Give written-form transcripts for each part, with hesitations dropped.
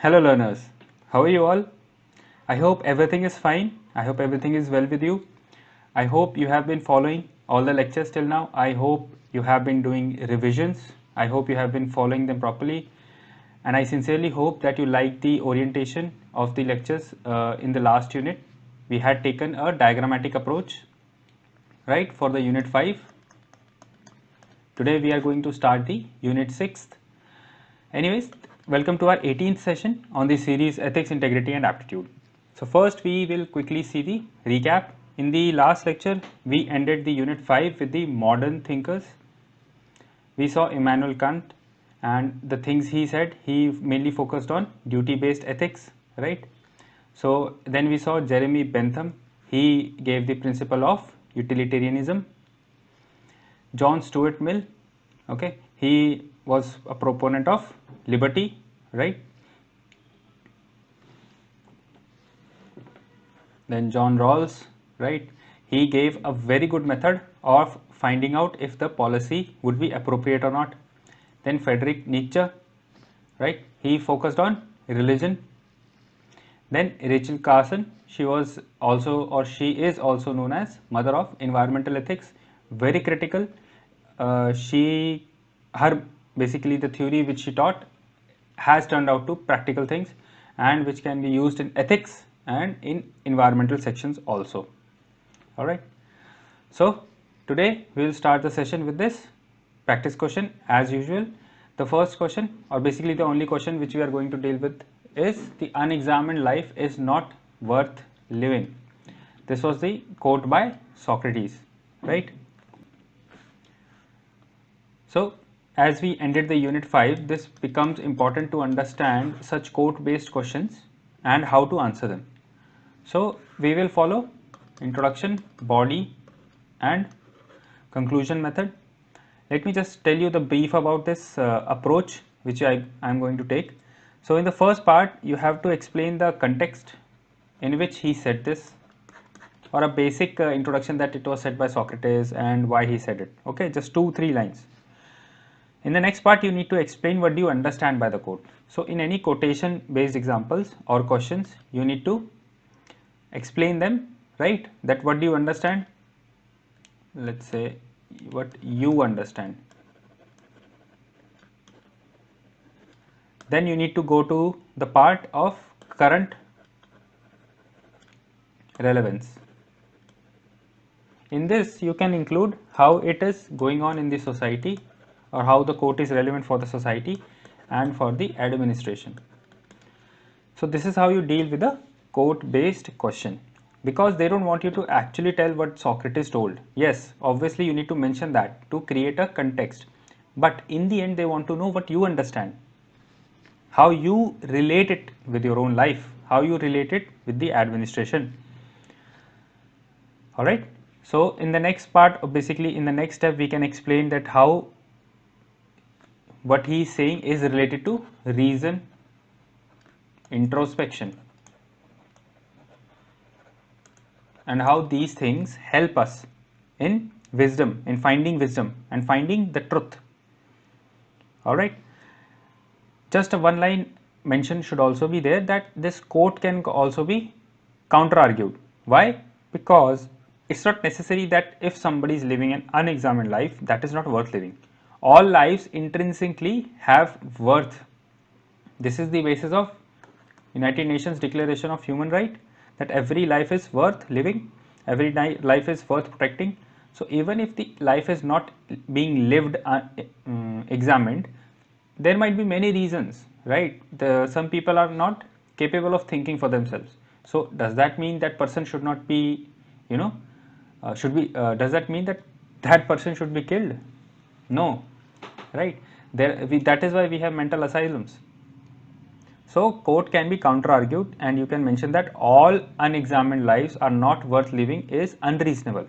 Hello learners, how are you all? I hope everything is fine. I hope everything is well with you. I hope you have been following all the lectures till now. I hope you have been doing revisions. I hope you have been following them properly. And I sincerely hope that you like the orientation of the lectures in the last unit. We had taken a diagrammatic approach, right, for the unit 5. Today we are going to start the unit 6. Anyways, welcome to our 18th session on the series Ethics, Integrity and Aptitude. So first we will quickly see the recap. In the last lecture, we ended the unit 5 with the modern thinkers. We saw Immanuel Kant and the things he said. He mainly focused on duty-based ethics, right? So then we saw Jeremy Bentham. He gave the principle of utilitarianism. John Stuart Mill, okay, he was a proponent of liberty, right? Then John Rawls, right, he gave a very good method of finding out if the policy would be appropriate or not. Then Friedrich Nietzsche, right, he focused on religion. Then Rachel Carson, she was also, or she is also known as mother of environmental ethics, very critical. Her basically the theory which she taught has turned out to practical things and which can be used in ethics and in environmental sections also. All right. So today we will start the session with this practice question as usual. The first question, or basically the only question which we are going to deal with, is the unexamined life is not worth living. This was the quote by Socrates, right? So as we ended the unit 5, this becomes important to understand such quote based questions and how to answer them. So we will follow introduction, body and conclusion method. Let me just tell you the brief about this approach which I am going to take. So in the first part, you have to explain the context in which he said this, or a basic introduction that it was said by Socrates and why he said it. Okay, just 2-3 lines. In the next part, you need to explain what do you understand by the quote. So in any quotation based examples or questions, you need to explain them, right? That what do you understand? Let's say what you understand. Then you need to go to the part of current relevance. In this, you can include how it is going on in the society, or how the quote is relevant for the society and for the administration. So this is how you deal with a quote based question, because they don't want you to actually tell what Socrates told. Yes, obviously you need to mention that to create a context, but in the end they want to know what you understand, how you relate it with your own life, how you relate it with the administration. All right. So in the next part, or basically in the next step, we can explain that how what he is saying is related to reason, introspection, and how these things help us in wisdom, in finding wisdom and finding the truth. All right. Just a one line mention should also be there that this quote can also be counter argued. Why? Because it's not necessary that if somebody is living an unexamined life, that is not worth living. All lives intrinsically have worth. This is the basis of United Nations Declaration of Human Right, that every life is worth living, every life is worth protecting. So even if the life is not being lived examined, there might be many reasons, right? Some people are not capable of thinking for themselves. So does that mean that person should not be, does that mean that that person should be killed? No, right? That is why we have mental asylums. So quote can be counter argued, and you can mention that all unexamined lives are not worth living is unreasonable.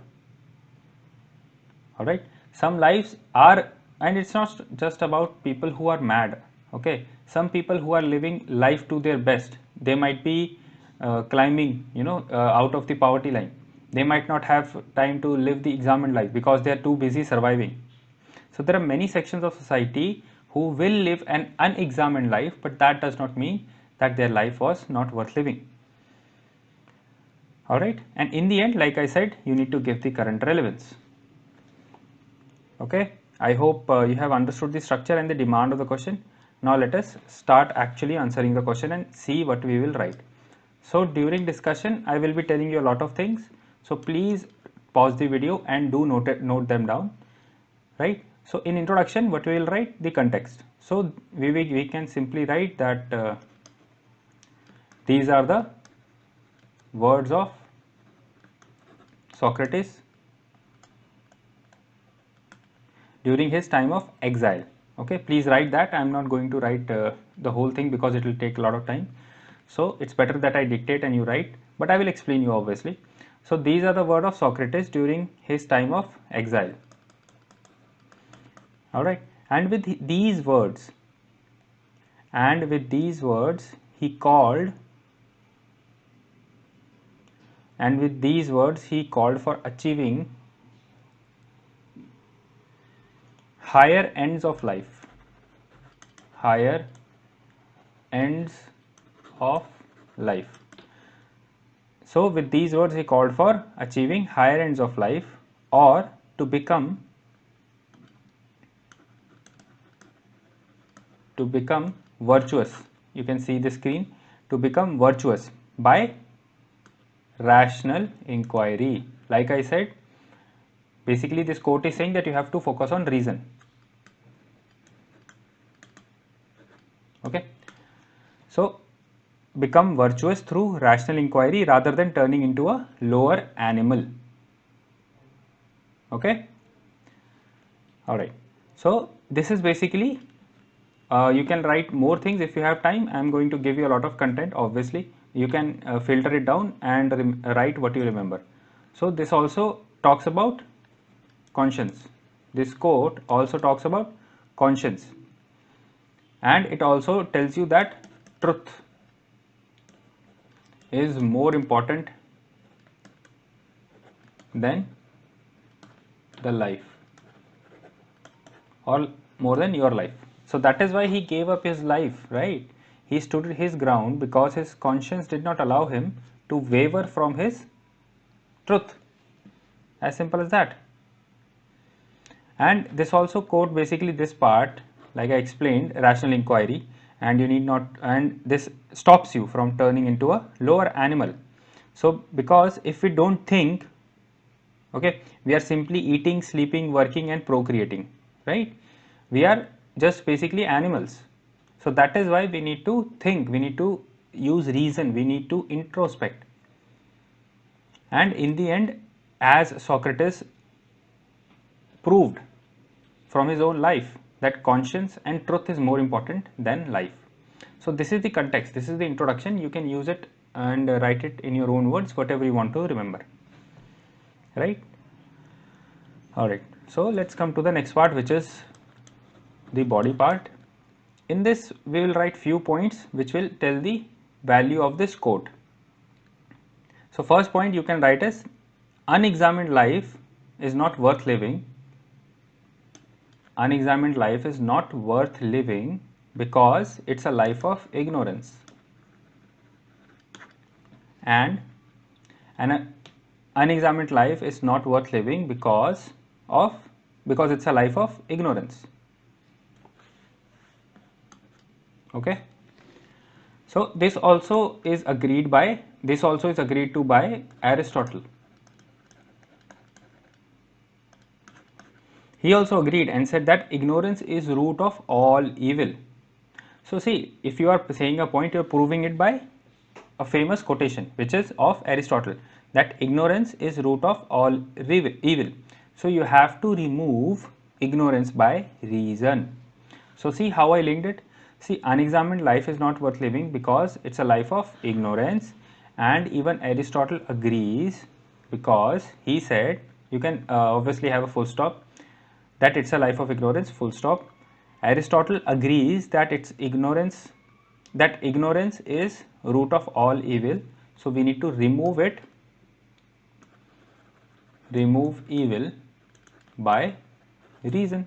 All right, some lives are, and it's not just about people who are mad. Okay, some people who are living life to their best, they might be climbing, out of the poverty line. They might not have time to live the examined life because they are too busy surviving. So there are many sections of society who will live an unexamined life, but that does not mean that their life was not worth living. Alright, and in the end, like I said, you need to give the current relevance. Okay, I hope you have understood the structure and the demand of the question. Now let us start actually answering the question and see what we will write. So during discussion, I will be telling you a lot of things. So please pause the video and do note them down, right? So in introduction, what we will write? The context. So we can simply write that these are the words of Socrates during his time of exile. Okay, please write that. I am not going to write the whole thing because it will take a lot of time. So it's better that I dictate and you write, but I will explain you obviously. So these are the words of Socrates during his time of exile. Alright, and with these words he called for achieving higher ends of life. Higher ends of life. So with these words he called for achieving higher ends of life, or to become virtuous. You can see the screen. To become virtuous by rational inquiry. Like I said, basically this quote is saying that you have to focus on reason. Okay, so become virtuous through rational inquiry rather than turning into a lower animal. Okay, all right, so this is basically you can write more things if you have time. I am going to give you a lot of content. Obviously you can filter it down and write what you remember. So this also talks about conscience. This quote also talks about conscience, and it also tells you that truth is more important than the life, or more than your life. So that is why he gave up his life, right? He stood his ground because his conscience did not allow him to waver from his truth. As simple as that. And this also quote, basically this part, like I explained, rational inquiry, and you need not, and this stops you from turning into a lower animal. So because if we don't think, okay, we are simply eating, sleeping, working and procreating, right? We are just basically animals. So that is why we need to think, we need to use reason, we need to introspect. And in the end, as Socrates proved from his own life, that conscience and truth is more important than life. So this is the context, this is the introduction. You can use it and write it in your own words, whatever you want to remember, right? All right, so let's come to the next part, which is the body part. In this we will write few points which will tell the value of this quote. So first point you can write as unexamined life is not worth living. Unexamined life is not worth living because it's a life of ignorance. And an unexamined life is not worth living because it's a life of ignorance. Okay, so this also is agreed to by Aristotle. He also agreed and said that ignorance is root of all evil. So see, if you are saying a point, you are proving it by a famous quotation which is of Aristotle, that ignorance is root of all evil. So you have to remove ignorance by reason. So see how I linked it. See, unexamined life is not worth living because it's a life of ignorance, and even Aristotle agrees because he said, you can obviously have a full stop, that it's a life of ignorance, full stop. Aristotle agrees that ignorance is root of all evil. So we need to remove evil by reason.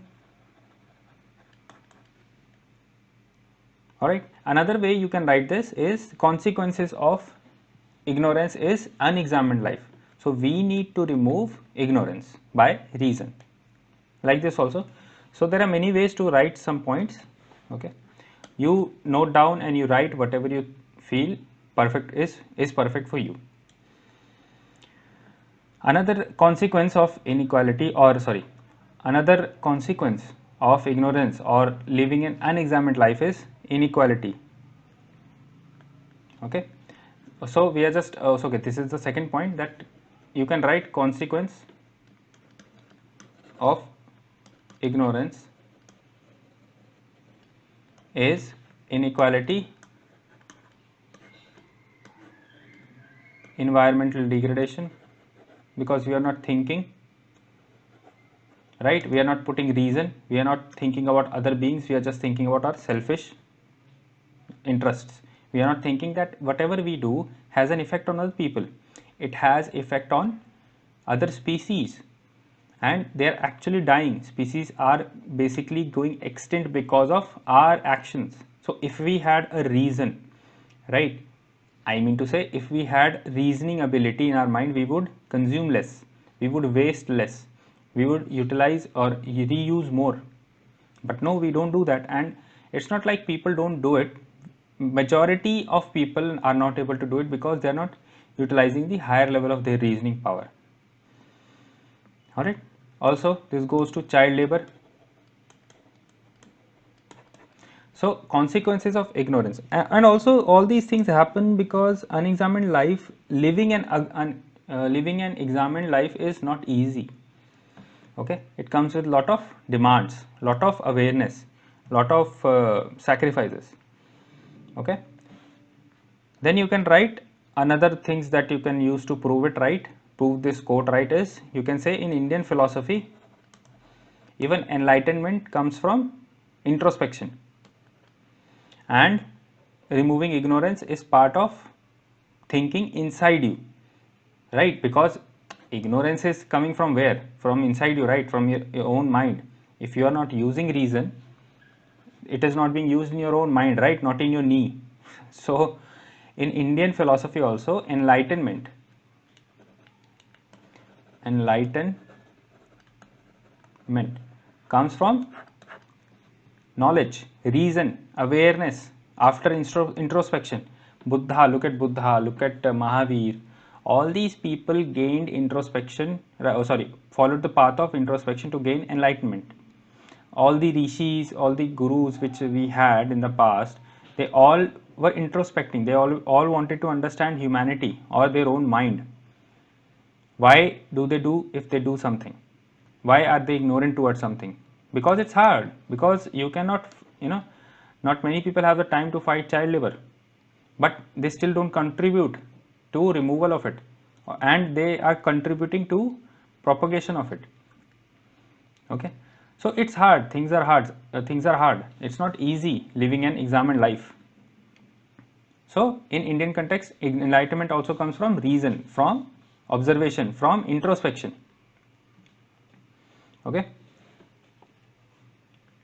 Alright, another way you can write this is consequences of ignorance is unexamined life. So we need to remove ignorance by reason, like this also. So there are many ways to write some points. Okay, you note down and you write whatever you feel perfect is perfect for you. Another consequence of inequality, or sorry, another consequence of ignorance or living an unexamined life is inequality. Okay, so we are just okay, this is the second point, that you can write consequence of ignorance is inequality, environmental degradation, because we are not thinking, right? We are not putting reason, we are not thinking about other beings, we are just thinking about our selfish interests. We are not thinking that whatever we do has an effect on other people, it has effect on other species, and they are actually dying. Species are basically going extinct because of our actions. So if we had a reason, right, I mean to say, if we had reasoning ability in our mind, we would consume less, we would waste less, we would utilize or reuse more. But no, we don't do that. And it's not like people don't do it. Majority of people are not able to do it because they are not utilizing the higher level of their reasoning power. Alright, also this goes to child labor. So consequences of ignorance, and also all these things happen because unexamined life, living an examined life is not easy. Okay, it comes with lot of demands, lot of awareness, lot of sacrifices. Okay, then you can write another things that you can use to prove it right, prove this quote right, is you can say in Indian philosophy, even enlightenment comes from introspection, and removing ignorance is part of thinking inside you, right? Because ignorance is coming from where? From inside you, right? From your own mind. If you are not using reason, it is not being used in your own mind, right? Not in your knee. So in Indian philosophy also, enlightenment comes from knowledge, reason, awareness, after introspection. Buddha, look at Buddha, look at Mahavir. All these people gained introspection, followed the path of introspection to gain enlightenment. All the rishis, all the gurus which we had in the past, they all were introspecting. They all wanted to understand humanity or their own mind. Why do they do if they do something? Why are they ignorant towards something? Because it's hard, because you cannot, not many people have the time to fight child labor, but they still don't contribute to removal of it, and they are contributing to propagation of it. Okay, so it's hard, things are hard, it's not easy living an examined life. So in Indian context, enlightenment also comes from reason, from observation, from introspection. Okay,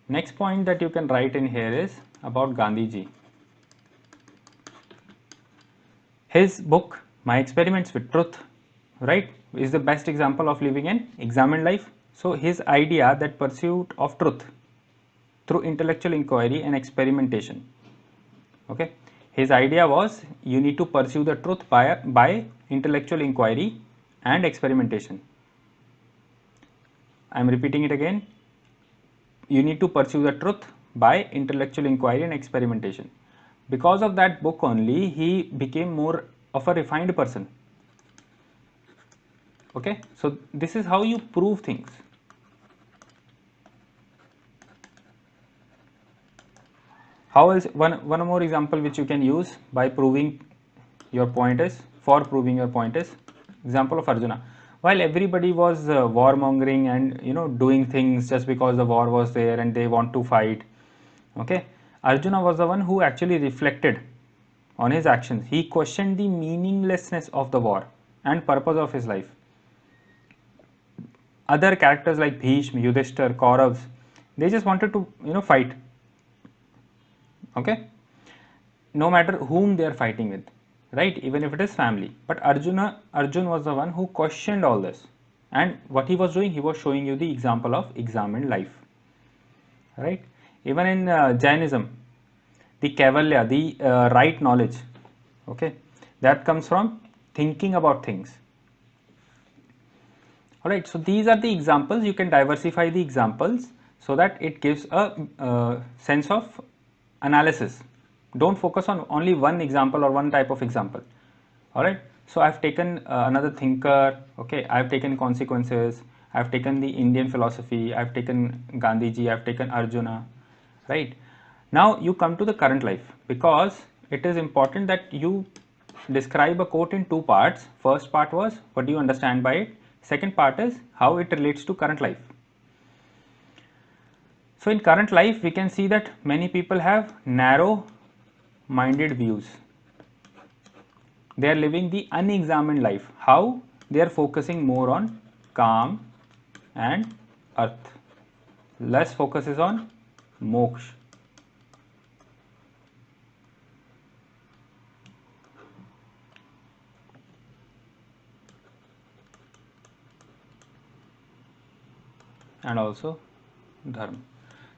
next point that you can write in here is about Gandhiji. His book My Experiments with Truth, right, is the best example of living an examined life. So his idea that pursuit of truth through intellectual inquiry and experimentation. Okay, his idea was you need to pursue the truth by intellectual inquiry and experimentation. I am repeating it again. You need to pursue the truth by intellectual inquiry and experimentation. Because of that book only, he became more of a refined person. Okay, so this is how you prove things. How is one more example which you can use by proving your point is, for proving your point is, example of Arjuna. While everybody was warmongering and doing things just because the war was there and they want to fight, okay, Arjuna was the one who actually reflected on his actions. He questioned the meaninglessness of the war and purpose of his life. Other characters like Bhishma, Yudhishthir, Kauravas, they just wanted to fight. Okay, no matter whom they are fighting with, right? Even if it is family. But Arjun was the one who questioned all this. And what he was doing, he was showing you the example of examined life, right? Even in Jainism, the Kaivalya, the right knowledge, okay, that comes from thinking about things. Alright, so these are the examples. You can diversify the examples so that it gives a sense of analysis. Don't focus on only one example or one type of example. Alright, so I've taken another thinker, okay, I've taken consequences, I've taken the Indian philosophy, I've taken Gandhiji, I've taken Arjuna, right? Now you come to the current life, because it is important that you describe a quote in two parts. First part was what do you understand by it, second part is how it relates to current life. So in current life we can see that many people have narrow minded views. They are living the unexamined life. How? They are focusing more on calm and earth. Less focus is on moksha. And also dharma.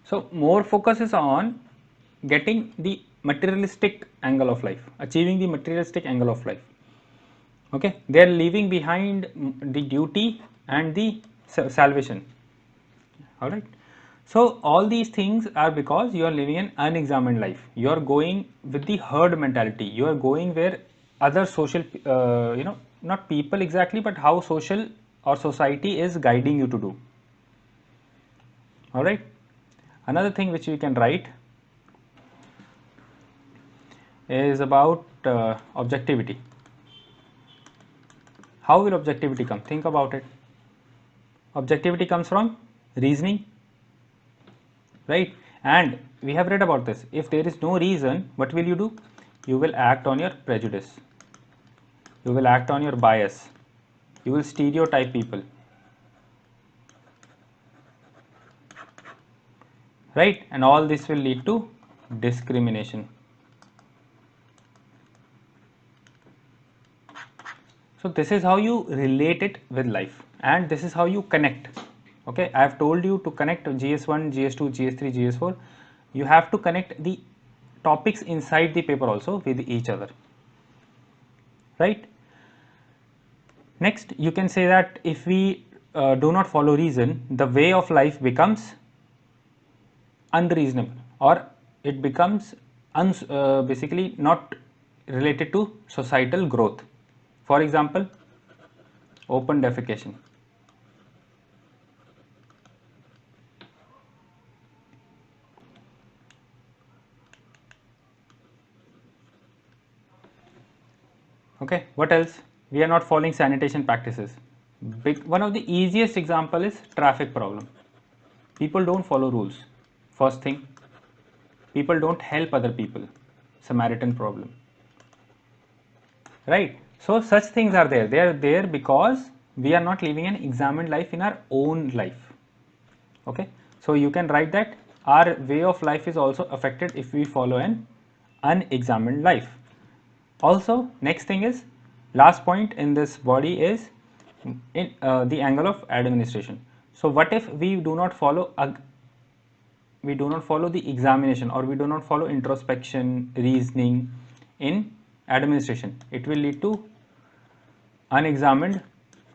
So more focus is on getting the materialistic angle of life, achieving the materialistic angle of life. Okay, they are leaving behind the duty and the salvation. All right. So all these things are because you are living an unexamined life. You are going with the herd mentality. You are going where other social, not people exactly, but how social or society is guiding you to do. All right. Another thing which we can write is about objectivity. How will objectivity come? Think about it. Objectivity comes from reasoning, right? And we have read about this. If there is no reason, what will you do? You will act on your prejudice. You will act on your bias. You will stereotype people, right? And all this will lead to discrimination. So this is how you relate it with life, and this is how you connect. Okay, I have told you to connect GS1, GS2, GS3, GS4. You have to connect the topics inside the paper also with each other, right? Next, you can say that if we do not follow reason, the way of life becomes unreasonable, or it becomes basically not related to societal growth. For example, open defecation. Okay, what else? We are not following sanitation practices. One of the easiest example is traffic problem. People don't follow rules. First thing, people don't help other people. Samaritan problem. Right? So such things are there. They are there because we are not living an examined life in our own life. Okay? So you can write that our way of life is also affected if we follow an unexamined life. Also, next thing is, last point in this body is in the angle of administration. So what if we do not follow the examination, or we do not follow introspection, reasoning in administration? It will lead to unexamined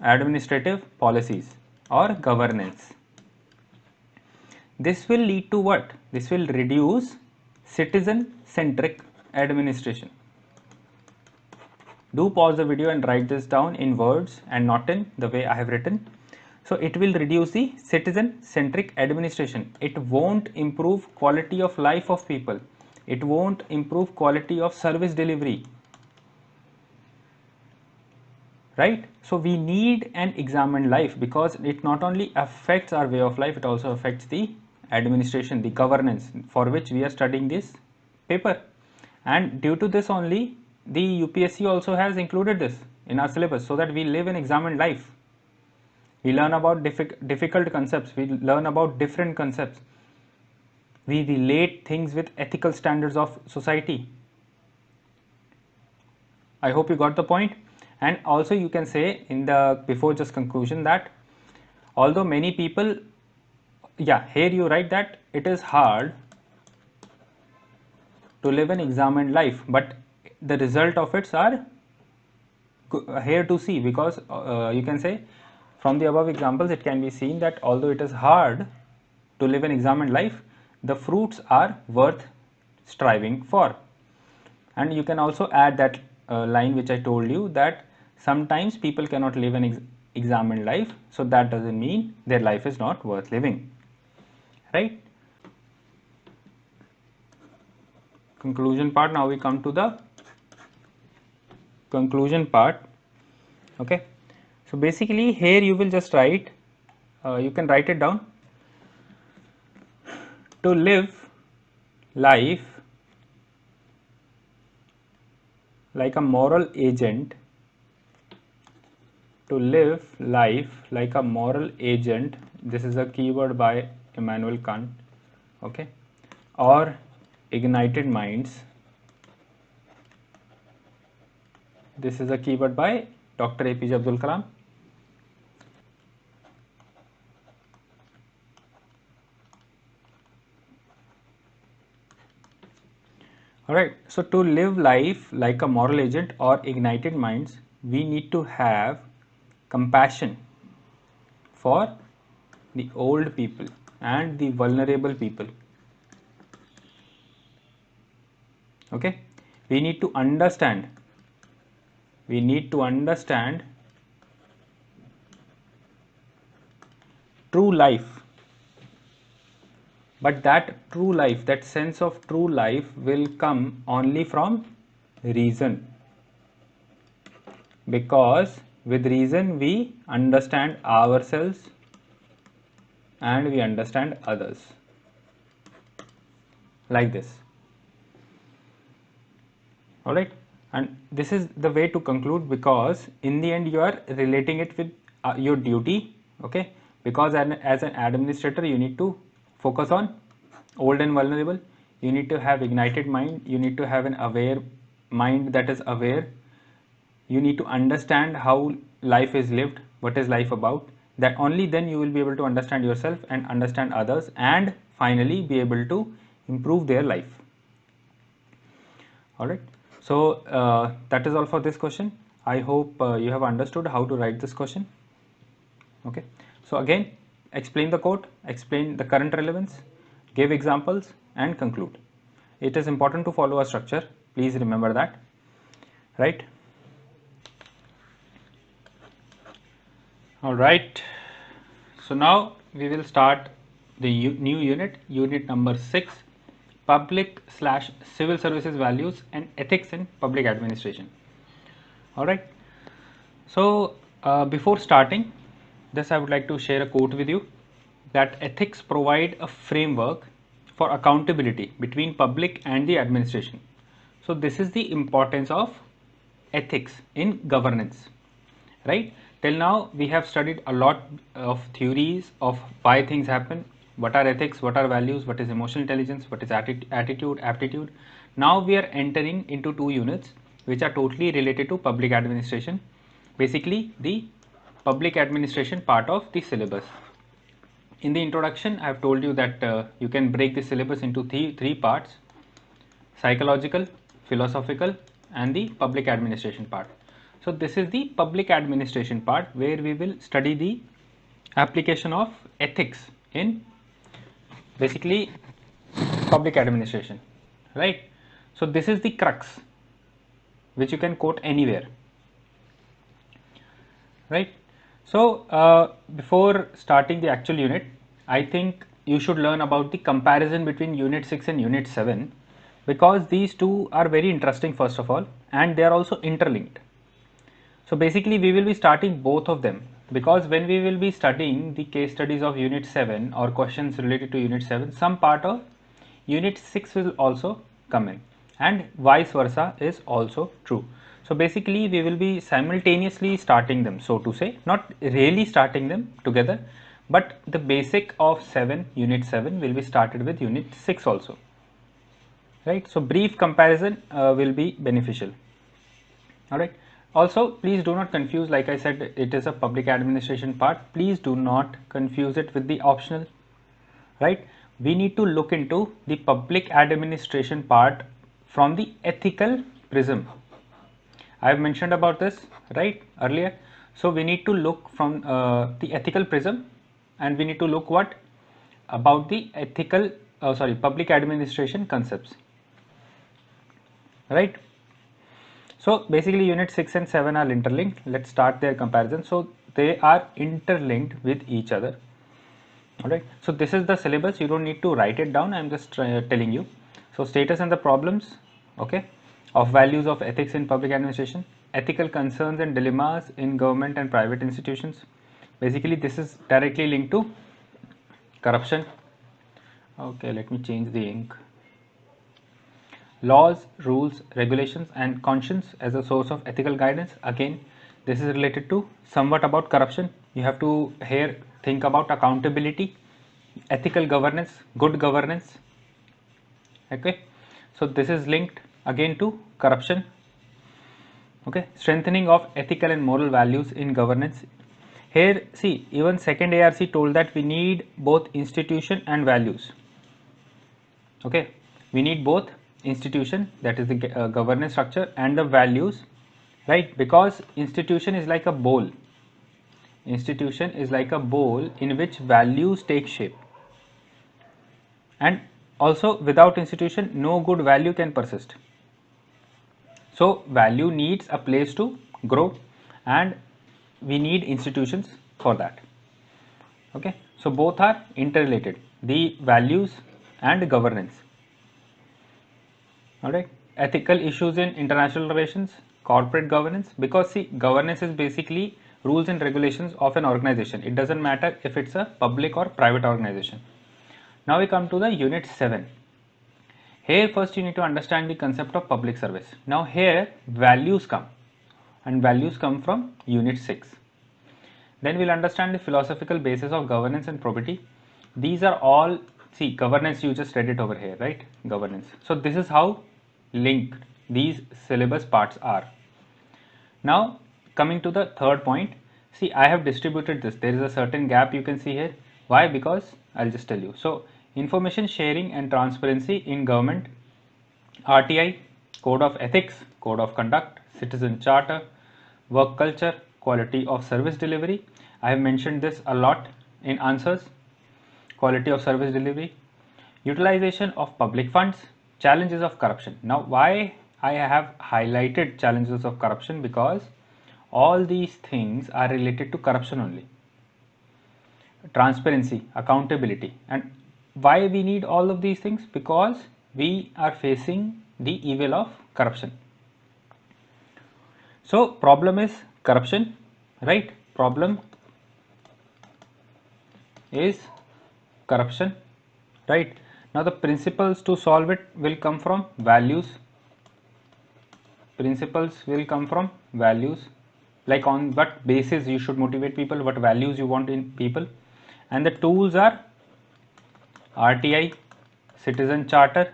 administrative policies or governance. This will lead to what? This will reduce citizen centric administration. Do pause the video and write this down in words and not in the way I have written. So it will reduce the citizen centric administration. It won't improve quality of life of people. It won't improve quality of service delivery. Right? So we need an examined life, because it not only affects our way of life, it also affects the administration, the governance for which we are studying this paper. And due to this only, the UPSC also has included this in our syllabus, so that we live an examined life. We learn about difficult concepts, we learn about different concepts, we relate things with ethical standards of society. I hope you got the point. And also you can say in the before just conclusion that although many people, yeah, here you write that it is hard to live an examined life, but the result of it are here to see, because you can say from the above examples it can be seen that although it is hard to live an examined life, the fruits are worth striving for. And you can also add that line which I told you, that sometimes people cannot live an examined life, so that doesn't mean their life is not worth living, right? Conclusion part. Now we come to the conclusion part. Okay, so basically here you will just write, you can write it down: to live life like a moral agent, to live life like a moral agent, this is a keyword by Immanuel Kant, okay, or ignited minds, this is a keyword by Dr. APJ Abdul Kalam. Alright, so to live life like a moral agent or ignited minds, we need to have compassion for the old people and the vulnerable people. Okay, we need to understand true life, but that true life, that sense of true life will come only from reason, because with reason we understand ourselves and we understand others, like this. Alright, and this is the way to conclude, because in the end you are relating it with your duty, okay, because as an administrator you need to focus on old and vulnerable, you need to have ignited mind, you need to have an aware mind that is aware, you need to understand how life is lived, what is life about, that only then you will be able to understand yourself and understand others, and finally be able to improve their life. Alright, so that is all for this question. I hope you have understood how to write this question. Okay, so again, explain the quote, explain the current relevance, give examples and conclude. It is important to follow a structure, please remember that, right? Alright, so now we will start the new unit number 6, public/civil services values and ethics in public administration. Alright, so before starting this, I would like to share a quote with you, that ethics provide a framework for accountability between public and the administration. So this is the importance of ethics in governance, right? Till now we have studied a lot of theories of why things happen, what are ethics, what are values, what is emotional intelligence, what is attitude, aptitude. Now we are entering into 2 units which are totally related to public administration, basically the public administration part of the syllabus. In the introduction I have told you that you can break the syllabus into three parts: psychological, philosophical and the public administration part. So this is the public administration part, where we will study the application of ethics in basically public administration, right? So this is the crux which you can quote anywhere, right? So before starting the actual unit, I think you should learn about the comparison between unit 6 and unit 7, because these two are very interesting first of all, and they are also interlinked. So basically we will be starting both of them, because when we will be studying the case studies of unit 7 or questions related to unit 7, some part of unit 6 will also come in, and vice versa is also true. So basically we will be simultaneously starting them, so to say, not really starting them together, but the basic of unit 7 will be started with unit 6 also, right? So brief comparison will be beneficial. All right. Also, please do not confuse, like I said, it is a public administration part. Please do not confuse it with the optional, right? We need to look into the public administration part from the ethical prism. I have mentioned about this, right, earlier. So we need to look from the ethical prism, and we need to look what about the ethical, public administration concepts, right? So basically unit 6 and 7 are interlinked. Let's start their comparison. So they are interlinked with each other. Alright, so this is the syllabus. You don't need to write it down. I'm just telling you. So status and the problems, okay, of values of ethics in public administration, ethical concerns and dilemmas in government and private institutions. Basically this is directly linked to corruption. Okay, let me change the ink. Laws, rules, regulations and conscience as a source of ethical guidance. Again, this is related to somewhat about corruption. You have to here think about accountability, ethical governance, good governance. Okay, so this is linked again to corruption. Okay, strengthening of ethical and moral values in governance. Here, see, even second ARC told that we need both institution and values. Okay, we need both institution, that is the governance structure, and the values, right? Because institution is like a bowl. Institution is like a bowl in which values take shape, and also without institution no good value can persist. So value needs a place to grow, and we need institutions for that. Okay, so both are interrelated, the values and governance. All right, ethical issues in international relations, corporate governance, because see, governance is basically rules and regulations of an organization. It doesn't matter if it's a public or private organization. Now we come to the unit 7. Here first you need to understand the concept of public service. Now here values come, and values come from unit 6. Then we'll understand the philosophical basis of governance and probity. These are all, see, governance, you just read it over here, right? Governance. So this is how linked these syllabus parts are. Now coming to the third point, see, I have distributed this. There is a certain gap you can see here. Why? Because I'll just tell you. So information sharing and transparency in government, RTI, code of ethics, code of conduct, citizen charter, work culture, quality of service delivery. I have mentioned this a lot in answers. Quality of service delivery, utilization of public funds, challenges of corruption. Now why I have highlighted challenges of corruption? Because all these things are related to corruption only. Transparency, accountability, and why we need all of these things? Because we are facing the evil of corruption. So problem is corruption, right? Problem is corruption, right? Now the principles to solve it will come from values. Principles will come from values, like on what basis you should motivate people, what values you want in people. And the tools are RTI, citizen charter,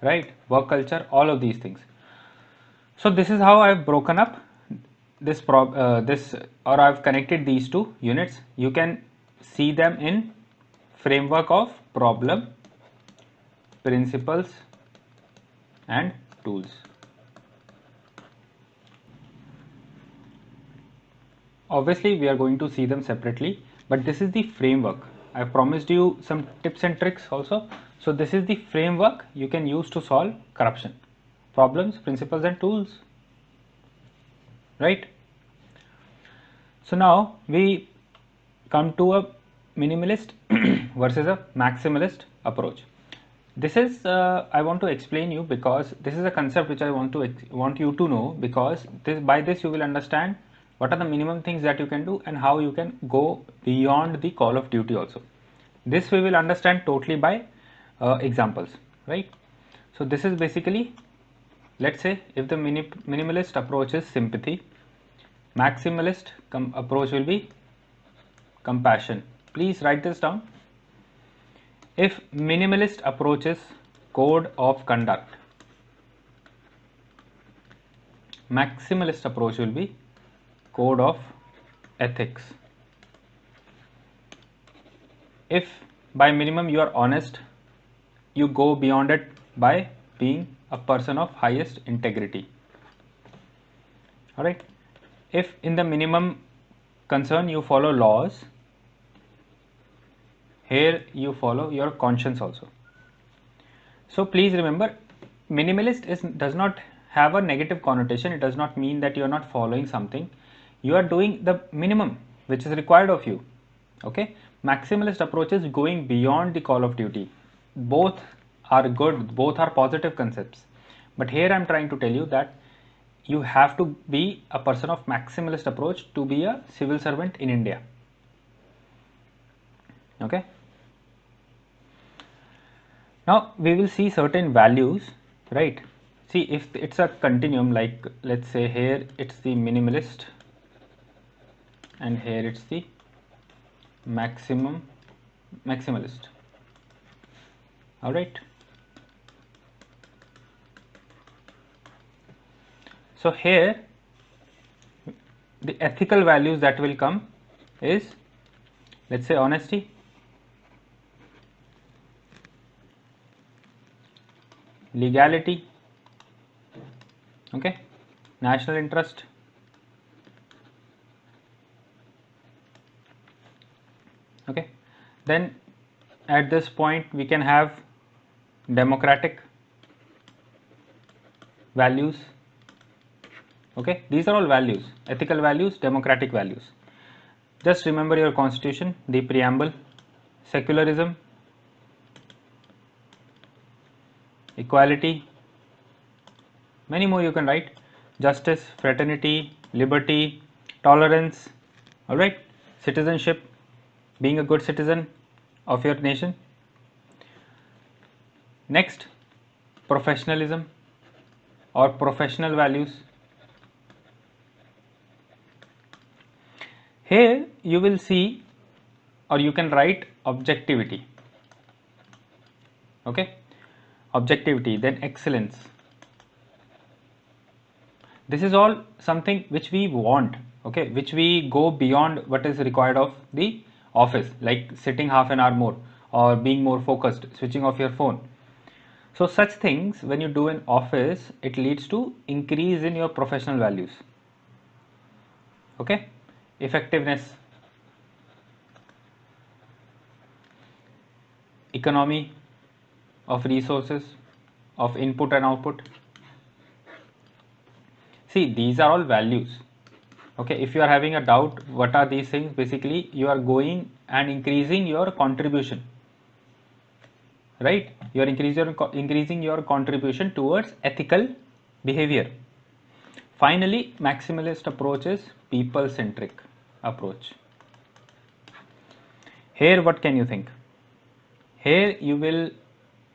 right, work culture, all of these things. So this is how I have broken up this or I've connected these two units. You can see them in framework of problem, principles and tools. Obviously we are going to see them separately, but this is the framework. I promised you some tips and tricks also. So this is the framework you can use to solve corruption. Problems, principles and tools, right? So now we come to a minimalist versus a maximalist approach. This is I want to explain you, because this is a concept which I want you to know, because by this you will understand what are the minimum things that you can do and how you can go beyond the call of duty also. This we will understand totally by examples, right? So this is basically, let's say if the minimalist approach is sympathy, maximalist approach will be compassion. Please write this down. If minimalist approach is code of conduct, Maximalist approach will be code of ethics. If by minimum you are honest, you go beyond it by being a person of highest integrity. Alright. If in the minimum concern you follow laws, here you follow your conscience also. So please remember, minimalist does not have a negative connotation. It does not mean that you are not following something. You are doing the minimum which is required of you. Okay. Maximalist approach is going beyond the call of duty. Both are good, both are positive concepts. But here I am trying to tell you that you have to be a person of maximalist approach to be a civil servant in India. Okay. Now we will see certain values, right? See, if it's a continuum, like let's say here it's the minimalist and here it's the maximalist. All right. So here the ethical values that will come is, let's say, honesty, legality, okay, national interest, okay. Then at this point we can have democratic values. Okay, these are all values, ethical values, democratic values. Just remember your constitution, the preamble, secularism, equality, many more you can write, justice, fraternity, liberty, tolerance, all right, citizenship, being a good citizen of your nation. Next, professionalism or professional values. Here you will see, or you can write objectivity, okay, objectivity, then excellence. This is all something which we want, okay, which we go beyond what is required of the office, like sitting half an hour more or being more focused, switching off your phone. So such things when you do in office, it leads to increase in your professional values, okay. Effectiveness, economy of resources, of input and output. See, these are all values, okay. If you are having a doubt what are these things, basically you are going and increasing your contribution, right? You are increasing your contribution towards ethical behavior. Finally, maximalist approach is people centric approach. Here what can you think? Here you will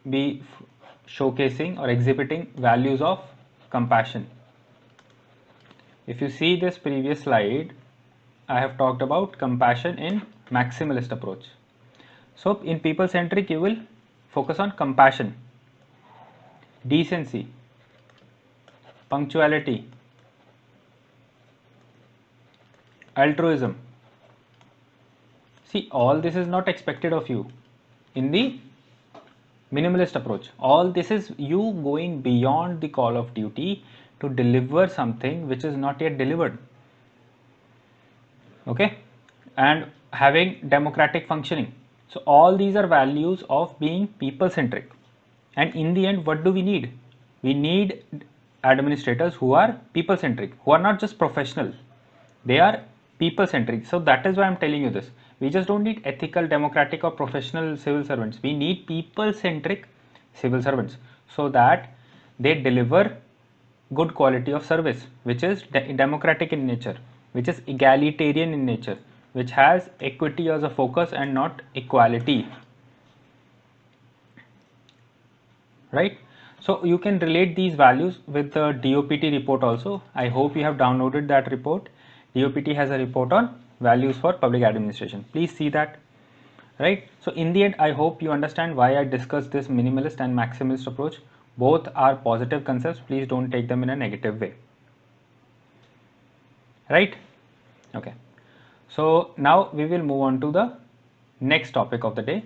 be showcasing or exhibiting values of compassion. If you see this previous slide, I have talked about compassion in maximalist approach. So in people centric you will focus on compassion, decency, punctuality, altruism. See, all this is not expected of you in the minimalist approach. All this is you going beyond the call of duty to deliver something which is not yet delivered, okay, and having democratic functioning. So all these are values of being people centric, and in the end what do we need? We need administrators who are people centric, who are not just professional, they are people centric. So that is why I'm telling you this. We just don't need ethical, democratic or professional civil servants. We need people centric civil servants so that they deliver good quality of service, which is democratic in nature, which is egalitarian in nature, which has equity as a focus and not equality, right? So you can relate these values with the DOPT report also. I hope you have downloaded that report. DOPT has a report on values for public administration. Please see that, right? So in the end, I hope you understand why I discussed this minimalist and maximalist approach. Both are positive concepts. Please don't take them in a negative way. right? Okay, so now we will move on to the next topic of the day,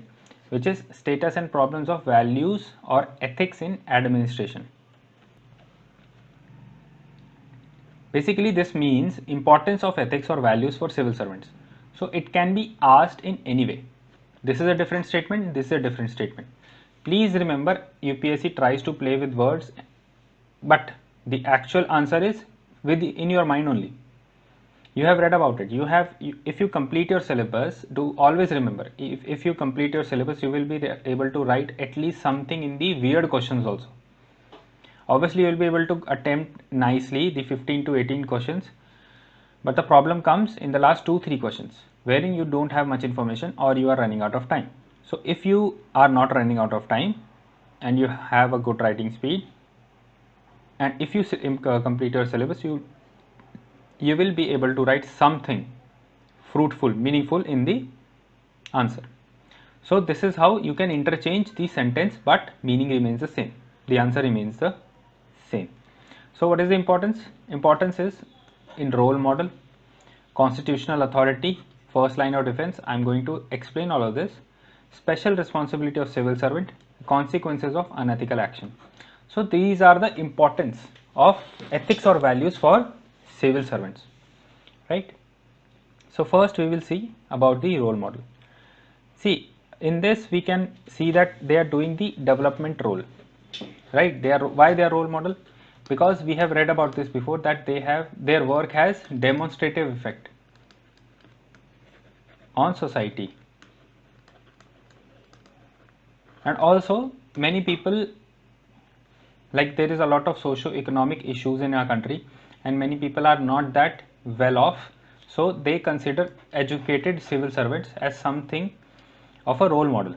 which is status and problems of values or ethics in administration. Basically, this means importance of ethics or values for civil servants. So it can be asked in any way. This is a different statement, this is a different statement. Please remember, UPSC tries to play with words, but the actual answer is in your mind only. You have read about it. If you complete your syllabus, do always remember, if you complete your syllabus, you will be able to write at least something in the weird questions also. Obviously, you will be able to attempt nicely the 15 to 18 questions, but the problem comes in the last 2-3 questions wherein you don't have much information or you are running out of time. So if you are not running out of time and you have a good writing speed, and if you complete your syllabus, you will be able to write something fruitful, meaningful in the answer. So this is how you can interchange the sentence, but meaning remains the same. The answer remains the same. So what is the importance? Importance is in role model, constitutional authority, first line of defense. I am going to explain all of this. Special responsibility of civil servant, consequences of unethical action. So these are the importance of ethics or values for civil servants, right? So first we will see about the role model. See, in this we can see that they are doing the development role, right? Why they are role model? Because we have read about this before, that their work has demonstrative effect on society, and also many people, like there is a lot of socio-economic issues in our country and many people are not that well off, so they consider educated civil servants as something of a role model.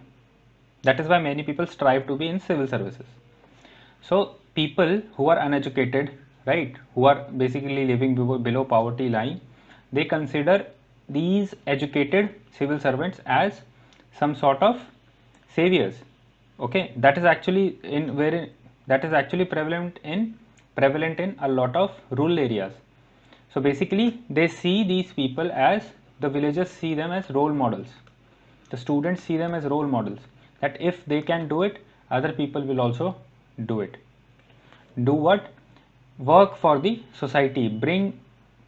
That is why many people strive to be in civil services. So people who are uneducated, right, who are basically living below poverty line, they consider these educated civil servants as some sort of saviors. Okay, that is actually prevalent in a lot of rural areas. So basically they see these people as, the villagers see them as role models, the students see them as role models, that if they can do it, other people will also do it. Do what? Work for the society, bring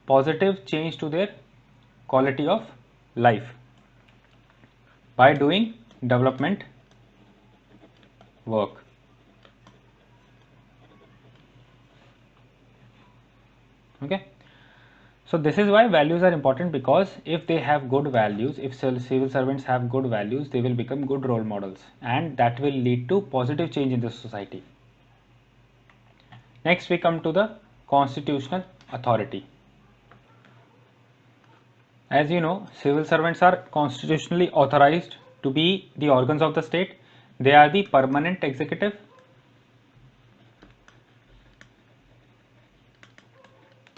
positive change to their quality of life by doing development work. Okay, so this is why values are important, because if they have good values, if civil servants have good values, they will become good role models and that will lead to positive change in the society. Next we come to the constitutional authority. As you know, civil servants are constitutionally authorized to be the organs of the state. They are the permanent executive,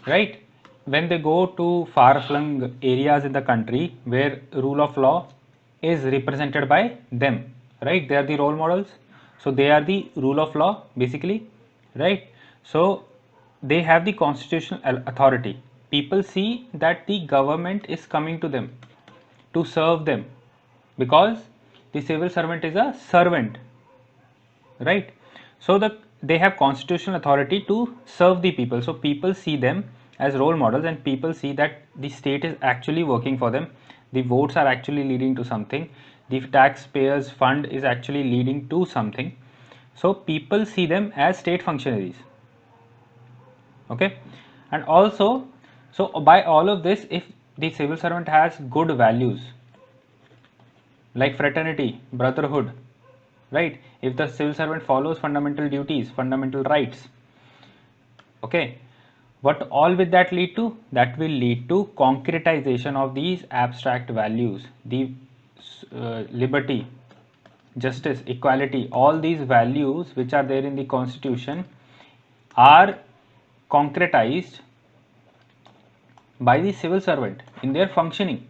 right? When they go to far-flung areas in the country where rule of law is represented by them, right? They are the role models. So they are the rule of law basically, right? So they have the constitutional authority. People see that the government is coming to them to serve them, because the civil servant is a servant, right? So they have constitutional authority to serve the people. So people see them as role models and people see that the state is actually working for them, the votes are actually leading to something, the taxpayers fund is actually leading to something. So people see them as state functionaries. Okay, and also, so by all of this, if the civil servant has good values like fraternity, brotherhood, right? If the civil servant follows fundamental duties, fundamental rights, okay, what all will that lead to? That will lead to concretization of these abstract values, the liberty, justice, equality, all these values which are there in the constitution are concretized by the civil servant in their functioning.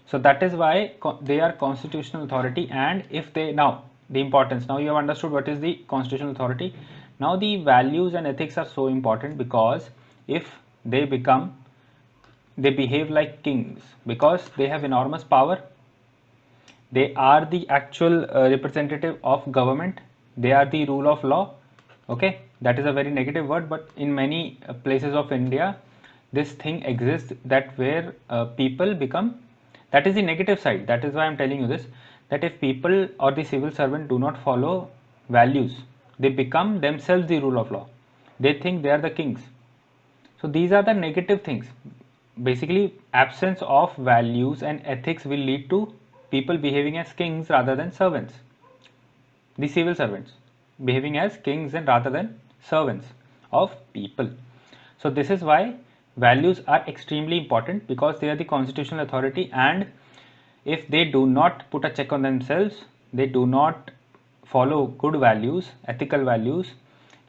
So that is why they are constitutional authority. And if they, now the importance, now you have understood what is the constitutional authority. Now the values and ethics are so important, because if they become they behave like kings because they have enormous power. They are the actual representative of government. They are the rule of law. Okay, that is a very negative word, but in many places of India, this thing exists, that where people become, that is the negative side. That is why I am telling you this, that if people or the civil servant do not follow values, they become themselves the rule of law. They think they are the kings. So these are the negative things. Basically, absence of values and ethics will lead to people behaving as kings rather than servants. The civil servants behaving as kings and rather than servants of people. So this is why values are extremely important, because they are the constitutional authority, and if they do not put a check on themselves, they do not follow good values, ethical values,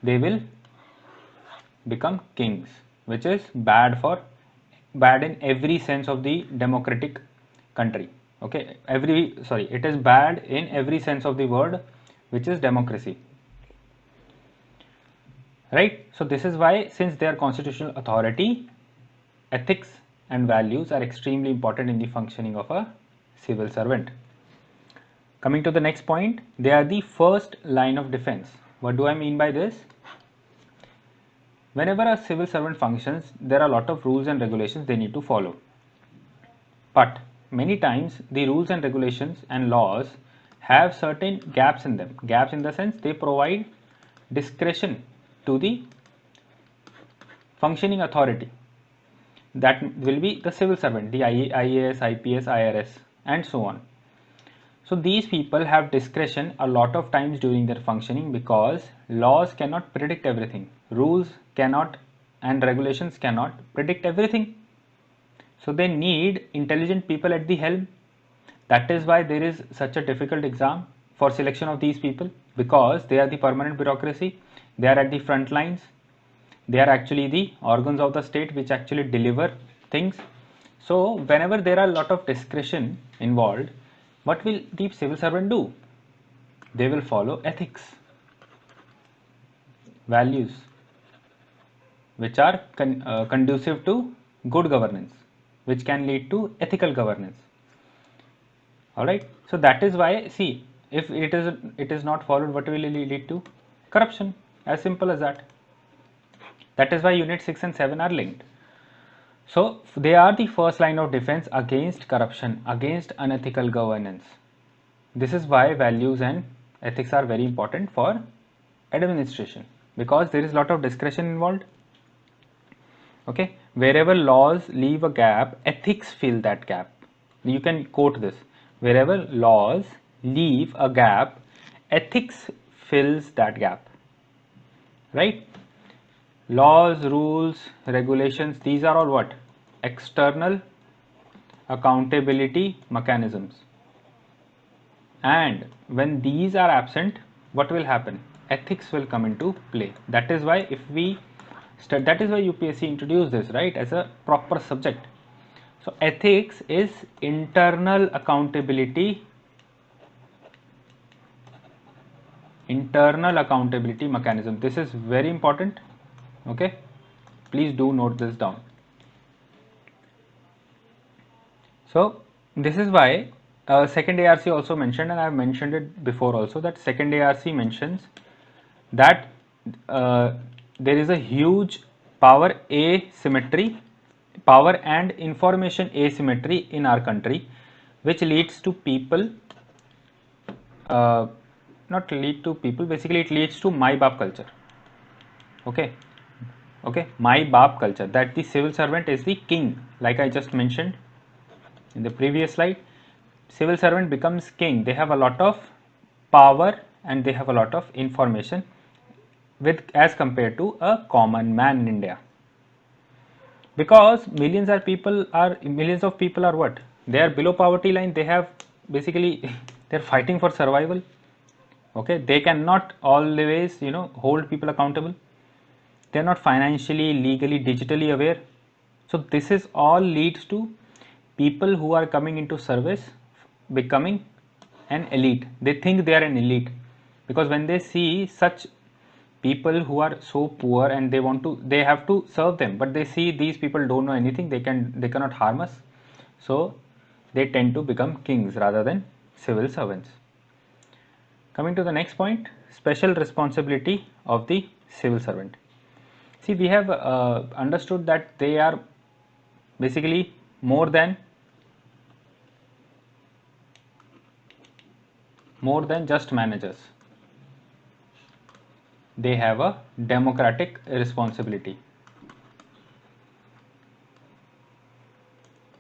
they will become kings, which is bad in every sense of the democratic country. Okay, it is bad in every sense of the word, which is democracy, right? So this is why, since they are constitutional authority, ethics and values are extremely important in the functioning of a civil servant. Coming to the next point, they are the first line of defense. What do I mean by this? Whenever a civil servant functions, there are a lot of rules and regulations they need to follow. But many times the rules and regulations and laws have certain gaps in them. Gaps in the sense they provide discretion to the functioning authority. That will be the civil servant, the IAS, IPS, IRS, and so on. So these people have discretion a lot of times during their functioning, because laws cannot predict everything. Rules cannot and regulations cannot predict everything. So they need intelligent people at the helm. That is why there is such a difficult exam for selection of these people, because they are the permanent bureaucracy. They are at the front lines. They are actually the organs of the state which actually deliver things. So whenever there are a lot of discretion involved, what will the civil servant do? They will follow ethics, values, which are conducive to good governance, which can lead to ethical governance. Alright, so that is why, see, if it is not followed, what will it lead to? Corruption, as simple as that. That is why unit 6 and 7 are linked. So they are the first line of defense against corruption, against unethical governance. This is why values and ethics are very important for administration, because there is a lot of discretion involved. Okay, wherever laws leave a gap, ethics fill that gap. You can quote this: wherever laws leave a gap, ethics fills that gap, right? Laws, rules, regulations, these are all what? External accountability mechanisms. And when these are absent, what will happen? Ethics will come into play. That is why that is why UPSC introduced this, right, as a proper subject. So ethics is internal accountability mechanism. This is very important. Okay, please do note this down. So this is why second ARC also mentioned, and I have mentioned it before also, that second ARC mentions that there is a huge power and information asymmetry in our country, which leads to people, basically it leads to my baap culture. Okay, my baap culture, that the civil servant is the king. Like I just mentioned in the previous slide, civil servant becomes king. They have a lot of power and they have a lot of information as compared to a common man in India, because millions of people are what? They are below poverty line. They have basically they're fighting for survival. Okay, they cannot always hold people accountable. They're not financially, legally, digitally aware. So this is all leads to people who are coming into service becoming an elite. They think they are an elite, because when they see such people who are so poor and they have to serve them, but they see these people don't know anything, they cannot harm us, so they tend to become kings rather than civil servants. Coming to the next point, special responsibility of the civil servant. See, we have understood that they are basically more than just managers. They have a democratic responsibility.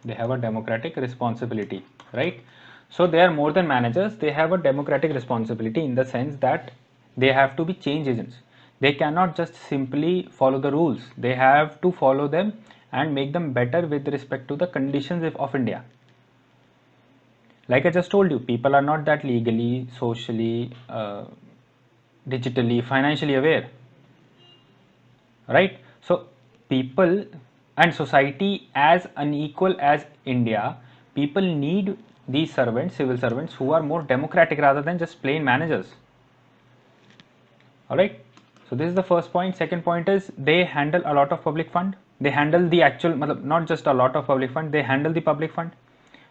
They have a democratic responsibility, right? So they are more than managers. They have a democratic responsibility in the sense that they have to be change agents. They cannot just simply follow the rules. They have to follow them and make them better with respect to the conditions of India. Like I just told you, people are not that legally, socially, digitally, financially aware, right? So people and society as unequal as India, people need these servants, civil servants, who are more democratic rather than just plain managers. All right. So this is the first point. Second point is they handle a lot of public fund. They handle the actual, not just a lot of public fund, they handle the public fund.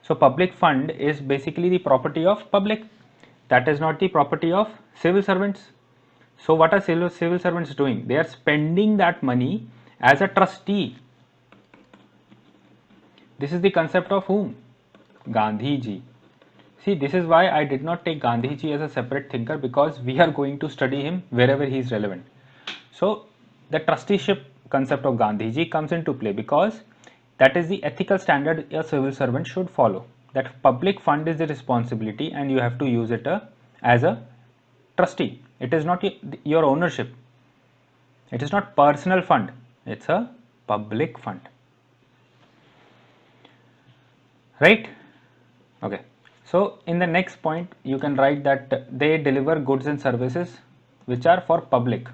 So public fund is basically the property of public. That is not the property of civil servants. So what are civil servants doing? They are spending that money as a trustee. This is the concept of whom? Gandhi ji. See, this is why I did not take Gandhi ji as a separate thinker, because we are going to study him wherever he is relevant. So the trusteeship concept of Gandhi ji comes into play because that is the ethical standard a civil servant should follow. That public fund is the responsibility and you have to use it as a trustee. It is not your ownership. It is not personal fund. It's a public fund. Right? Okay. So in the next point, you can write that they deliver goods and services which are for public,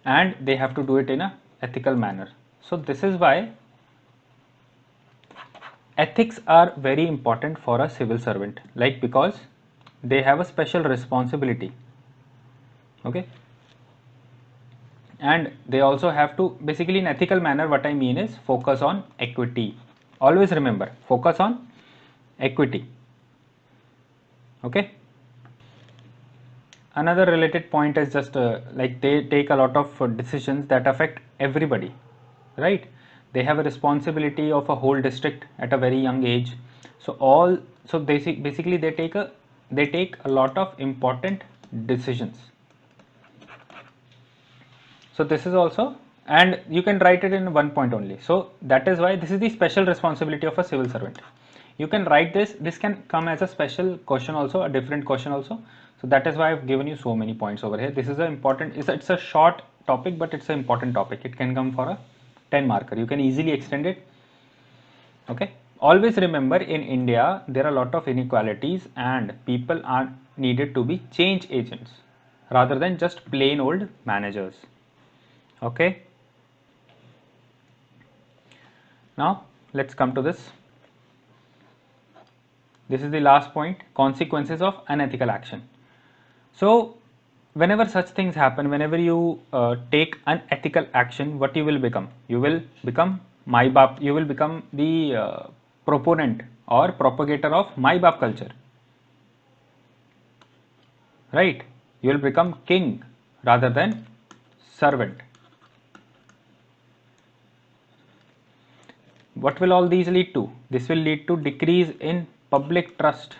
and they have to do it in a ethical manner. So this is why ethics are very important for a civil servant, like because they have a special responsibility. Okay. And they also have to, basically in ethical manner, what I mean is focus on equity. Always remember, focus on equity. Okay. Another related point is just like they take a lot of decisions that affect everybody, right? They have a responsibility of a whole district at a very young age. So basically they take a lot of important decisions. So this is also, and you can write it in one point only. So that is why this is the special responsibility of a civil servant. You can write this can come as a special question also, a different question also. So that is why I've given you so many points over here. This is it's a short topic, but it's an important topic. It can come for a 10 marker. You can easily extend it. Okay. Always remember, in India, there are a lot of inequalities and people are needed to be change agents rather than just plain old managers. Okay. Now let's come to this. This is the last point, consequences of unethical action. So whenever such things happen, whenever you take unethical action, what you will become? You will become my bap. You will become the proponent or propagator of my bap culture, right? You will become king rather than servant. What will all these lead to? This will lead to decrease in public trust,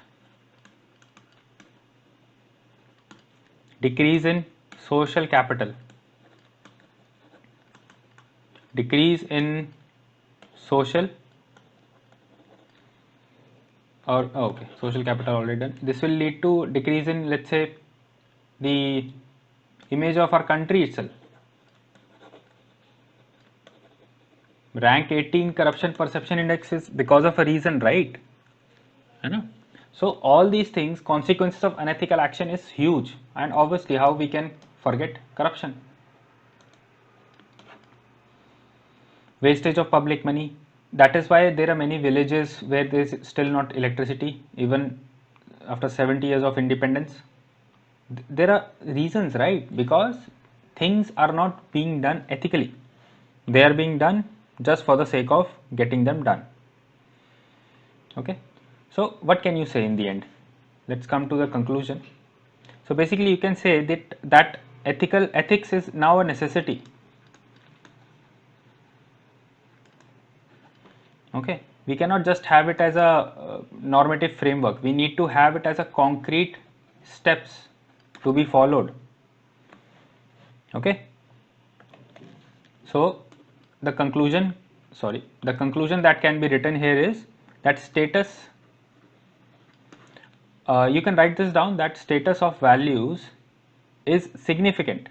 decrease in social capital, decrease in social social capital already done. This will lead to decrease in, let's say, the image of our country itself. Rank 18 corruption perception index is because of a reason, right? I know. So all these things, consequences of unethical action is huge, and obviously how we can forget corruption. Wastage of public money. That is why there are many villages where there is still not electricity even after 70 years of independence. There are reasons, right? Because things are not being done ethically, they are being done just for the sake of getting them done. Okay, so what can you say in the end? Let's come to the conclusion. So basically you can say that ethics is now a necessity. Okay, we cannot just have it as a normative framework, we need to have it as a concrete steps to be followed. Okay, so the conclusion, the conclusion that can be written here is that status, you can write this down, that status of values is significant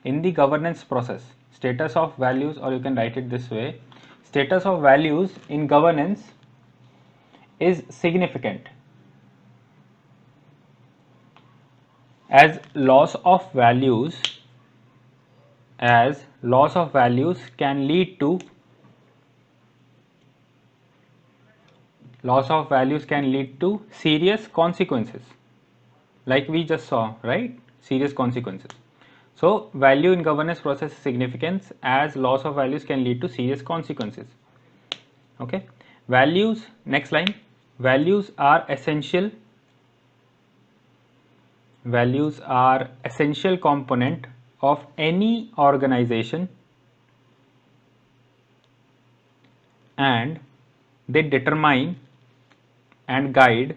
in the governance process. Status of values, or you can write it this way, status of values in governance is significant, as loss of values, as loss of values can lead to serious consequences, like we just saw, right? Serious consequences. So value in governance process significance, as loss of values can lead to serious consequences. Okay, values, next line, values are essential, values are essential component of any organization, and they determine and guide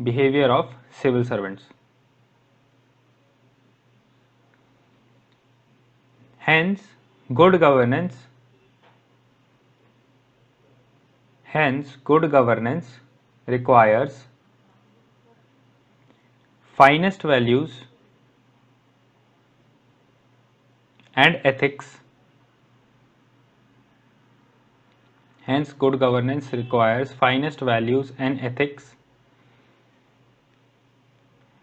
behavior of civil servants. Hence good governance requires finest values and ethics. Hence good governance requires finest values and ethics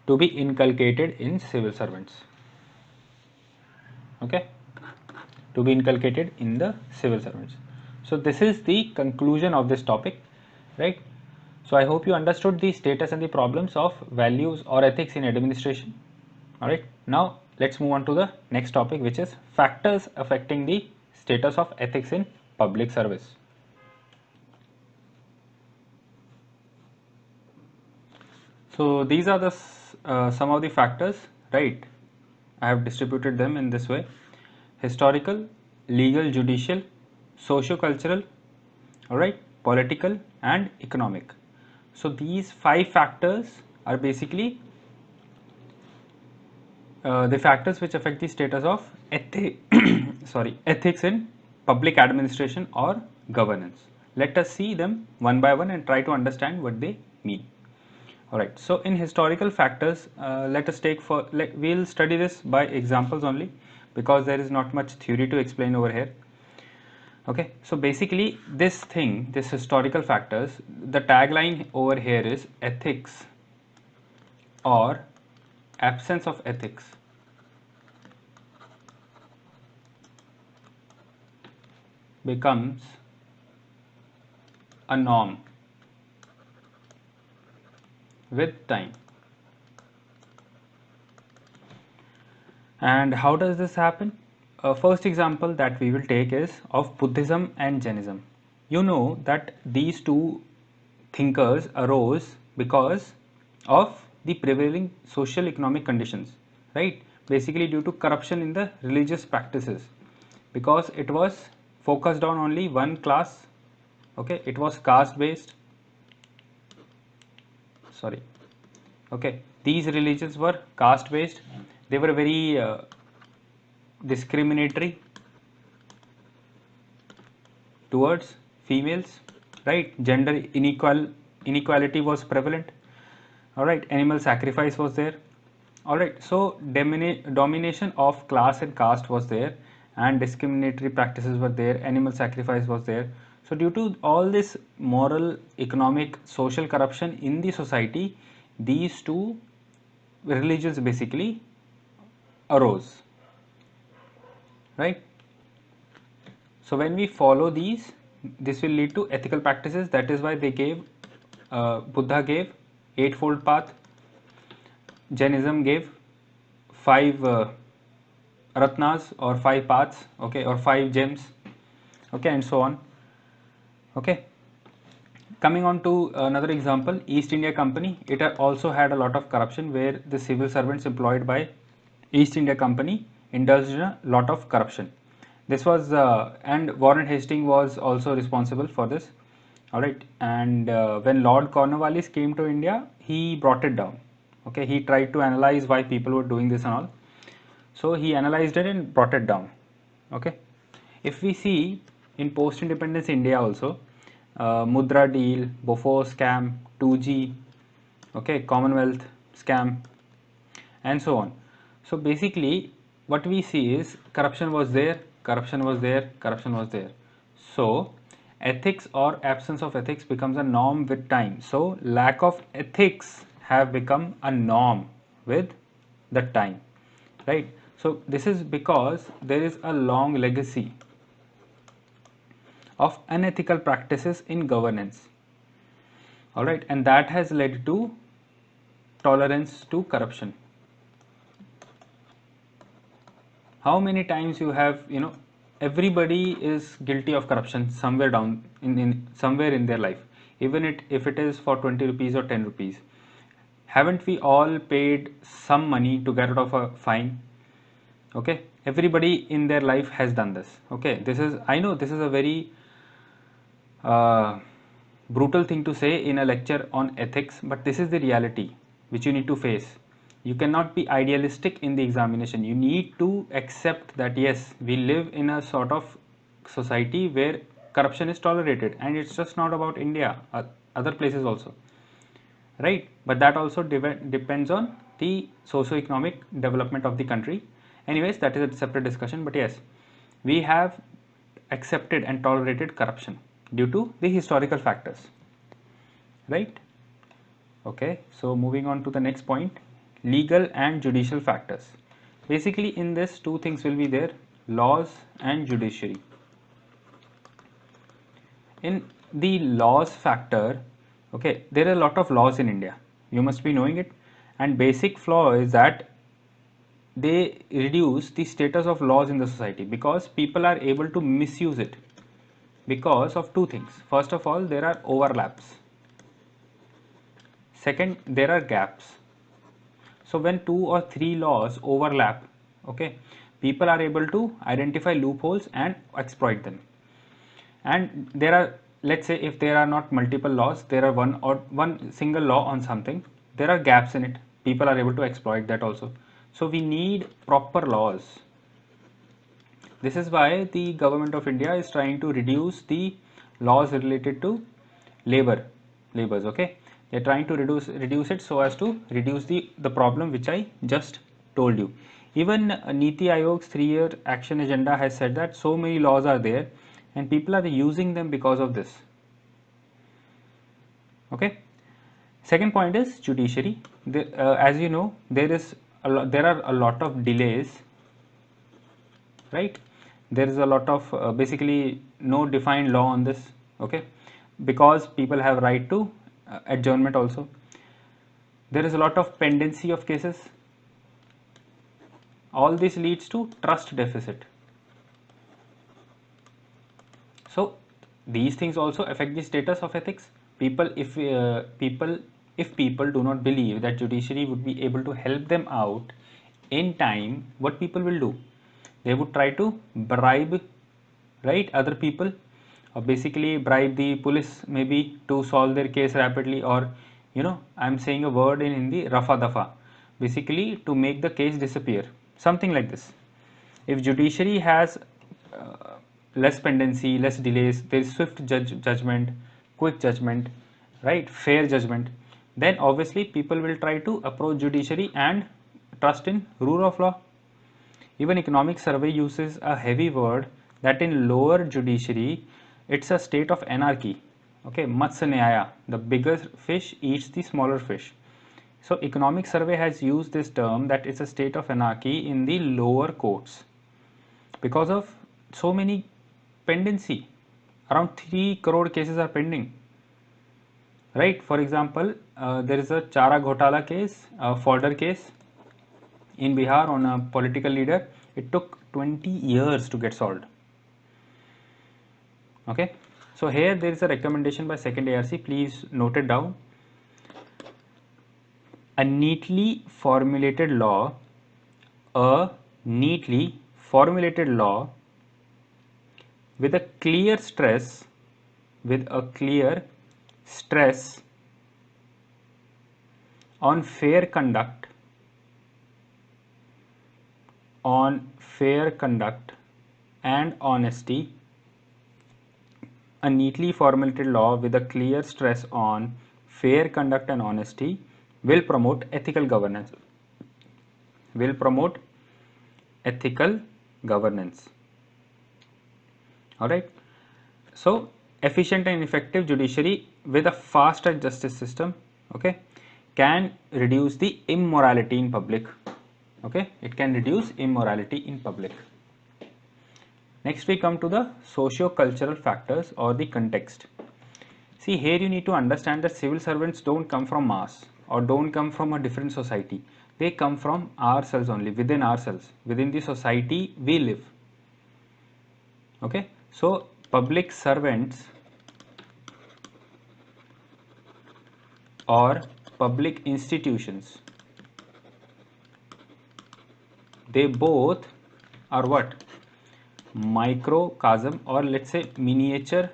to be inculcated in civil servants. Okay, to be inculcated in the civil servants. So this is the conclusion of this topic, right? So I hope you understood the status and the problems of values or ethics in administration. All right, now let's move on to the next topic, which is factors affecting the status of ethics in public service. So these are the some of the factors, right? I have distributed them in this way: historical, legal, judicial, socio-cultural, all right, political and economic. So these 5 factors are basically the factors which affect the status of ethics in public administration or governance. Let us see them one by one and try to understand what they mean. Alright, so in historical factors, let us take we'll study this by examples only, because there is not much theory to explain over here. Okay, so basically this historical factors, the tagline over here is ethics or absence of ethics becomes a norm with time. And how does this happen? First example that we will take is of Buddhism and Jainism. You know that these two thinkers arose because of the prevailing social economic conditions, right? Basically due to corruption in the religious practices, because it was focused on only one class. Okay, it was caste based. Sorry. Okay, these religions were caste based. They were very discriminatory towards females, right? Gender inequality was prevalent. All right, animal sacrifice was there. All right, so domination of class and caste was there, and discriminatory practices were there, animal sacrifice was there. So due to all this moral, economic, social corruption in the society, these two religions basically arose, right? So when we follow these, this will lead to ethical practices. That is why they gave Buddha gave eightfold path, Jainism gave five ratnas or five paths, okay, or five gems, okay, and so on. Okay, coming on to another example, East India Company. It also had a lot of corruption where the civil servants employed by East India Company indulged in a lot of corruption. This was and Warren Hastings was also responsible for this. All right, and when Lord Cornwallis came to India, he brought it down. Okay, he tried to analyze why people were doing this and all. So he analyzed it and brought it down. Okay, if we see in post-independence India also, Mudra deal, Bofors scam, 2G, okay, Commonwealth scam, and so on. So basically, what we see is corruption was there, corruption was there, corruption was there. So ethics or absence of ethics becomes a norm with time. So lack of ethics have become a norm with the time, right? So this is because there is a long legacy of unethical practices in governance. All right, and that has led to tolerance to corruption. How many times you have, everybody is guilty of corruption somewhere down in somewhere in their life, even if it is for 20 rupees or 10 rupees. Haven't we all paid some money to get out of a fine? Okay, everybody in their life has done this. Okay, I know this is a very brutal thing to say in a lecture on ethics, but this is the reality which you need to face. You cannot be idealistic in the examination. You need to accept that yes, we live in a sort of society where corruption is tolerated, and it's just not about India, other places also, right? But that also depends on the socio-economic development of the country. Anyways, that is a separate discussion, but yes, we have accepted and tolerated corruption due to the historical factors, right? Okay, so moving on to the next point, legal and judicial factors. Basically in this two things will be there, laws and judiciary. In the laws factor, okay, there are a lot of laws in India, you must be knowing it, and basic flaw is that they reduce the status of laws in the society because people are able to misuse it because of two things. First of all, there are overlaps. Second, there are gaps. So when two or three laws overlap, okay, people are able to identify loopholes and exploit them. And there are, let's say if there are not multiple laws, there are one single law on something, there are gaps in it, people are able to exploit that also. So we need proper laws. This is why the government of India is trying to reduce the laws related to labors. Okay, they're trying to reduce it so as to reduce the problem which I just told you. Even Niti Aayog's 3-year action agenda has said that so many laws are there and people are using them because of this. Okay, second point is judiciary. As you know, there are a lot of delays, right? There is a lot of basically no defined law on this, okay, because people have right to adjournment also. There is a lot of pendency of cases. All this leads to trust deficit. So these things also affect the status of ethics. If people do not believe that judiciary would be able to help them out in time, what people will do? They would try to bribe, right, other people, or basically bribe the police maybe to solve their case rapidly, or I'm saying a word in Hindi, rafa dafa, basically to make the case disappear, something like this. If judiciary has less pendency, less delays, there is swift judgment, quick judgment, right, fair judgment, then obviously people will try to approach judiciary and trust in rule of law. Even economic survey uses a heavy word that in lower judiciary, it's a state of anarchy. Okay, Matsya Nyaya, the bigger fish eats the smaller fish. So economic survey has used this term that it's a state of anarchy in the lower courts because of so many pendency. Around 3 crore cases are pending. right? For example, there is a Chara Ghotala case, fodder case in Bihar on a political leader. It took 20 years to get solved. Okay, so here there is a recommendation by second ARC, please note it down. A neatly formulated law, a neatly formulated law with a clear stress, with a clear stress on fair conduct, on fair conduct and honesty. A neatly formulated law with a clear stress on fair conduct and honesty will promote ethical governance. Will promote ethical governance. Alright. So, efficient and effective judiciary with a faster justice system, okay, can reduce the immorality in public. Okay, it can reduce immorality in public. Next we come to the socio-cultural factors or the context. See, here you need to understand that civil servants don't come from mass or don't come from a different society. They come from ourselves only, within ourselves, within the society we live. Okay, so public servants or public institutions, they both are what? Microcosm, or let's say miniature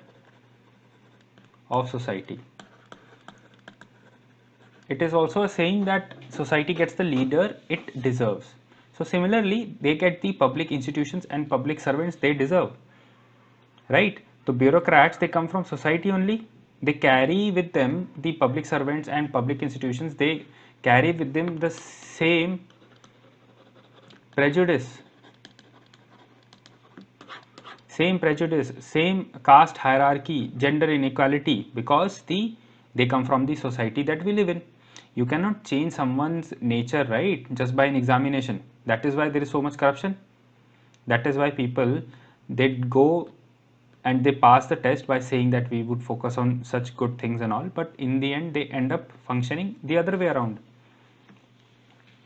of society. It is also saying that society gets the leader it deserves. So similarly, they get the public institutions and public servants they deserve, right? The bureaucrats, they come from society only. They carry with them the public servants and public institutions. They carry with them the same prejudice, same caste hierarchy, gender inequality, because they come from the society that we live in. You cannot change someone's nature, right, just by an examination. That is why there is so much corruption. That is why people, they go and they pass the test by saying that we would focus on such good things and all, but in the end they end up functioning the other way around.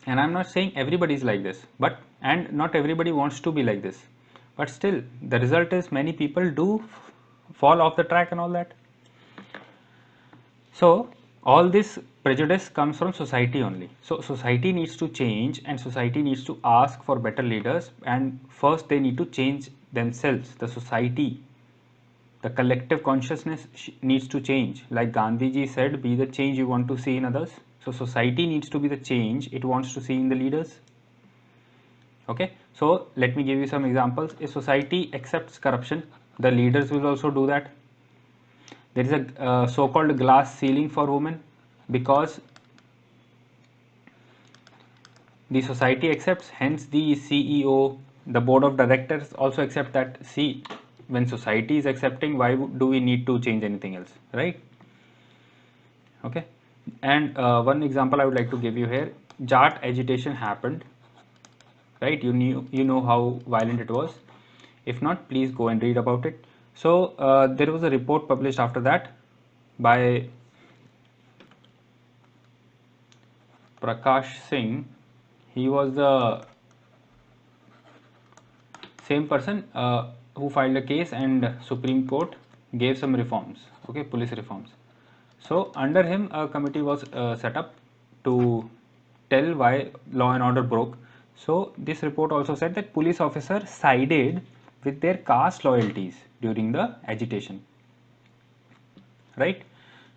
And I'm not saying everybody is like this, but and not everybody wants to be like this, but still the result is many people do fall off the track and all that. So all this prejudice comes from society only. So society needs to change and society needs to ask for better leaders, and first they need to change themselves. The society, the collective consciousness needs to change. Like Gandhiji said, be the change you want to see in others. So society needs to be the change it wants to see in the leaders. Okay, so let me give you some examples. If society accepts corruption, the leaders will also do that. There is a so-called glass ceiling for women, because the society accepts, hence the CEO, the board of directors also accept that. See, when society is accepting, why do we need to change anything else, right? Okay, and one example I would like to give you here. Jat agitation happened, right? You know how violent it was. If not, please go and read about it. So there was a report published after that by Prakash Singh. He was the same person who filed a case, and Supreme Court gave some reforms, okay, police reforms. So under him a committee was set up to tell why law and order broke. So this report also said that police officers sided with their caste loyalties during the agitation, right?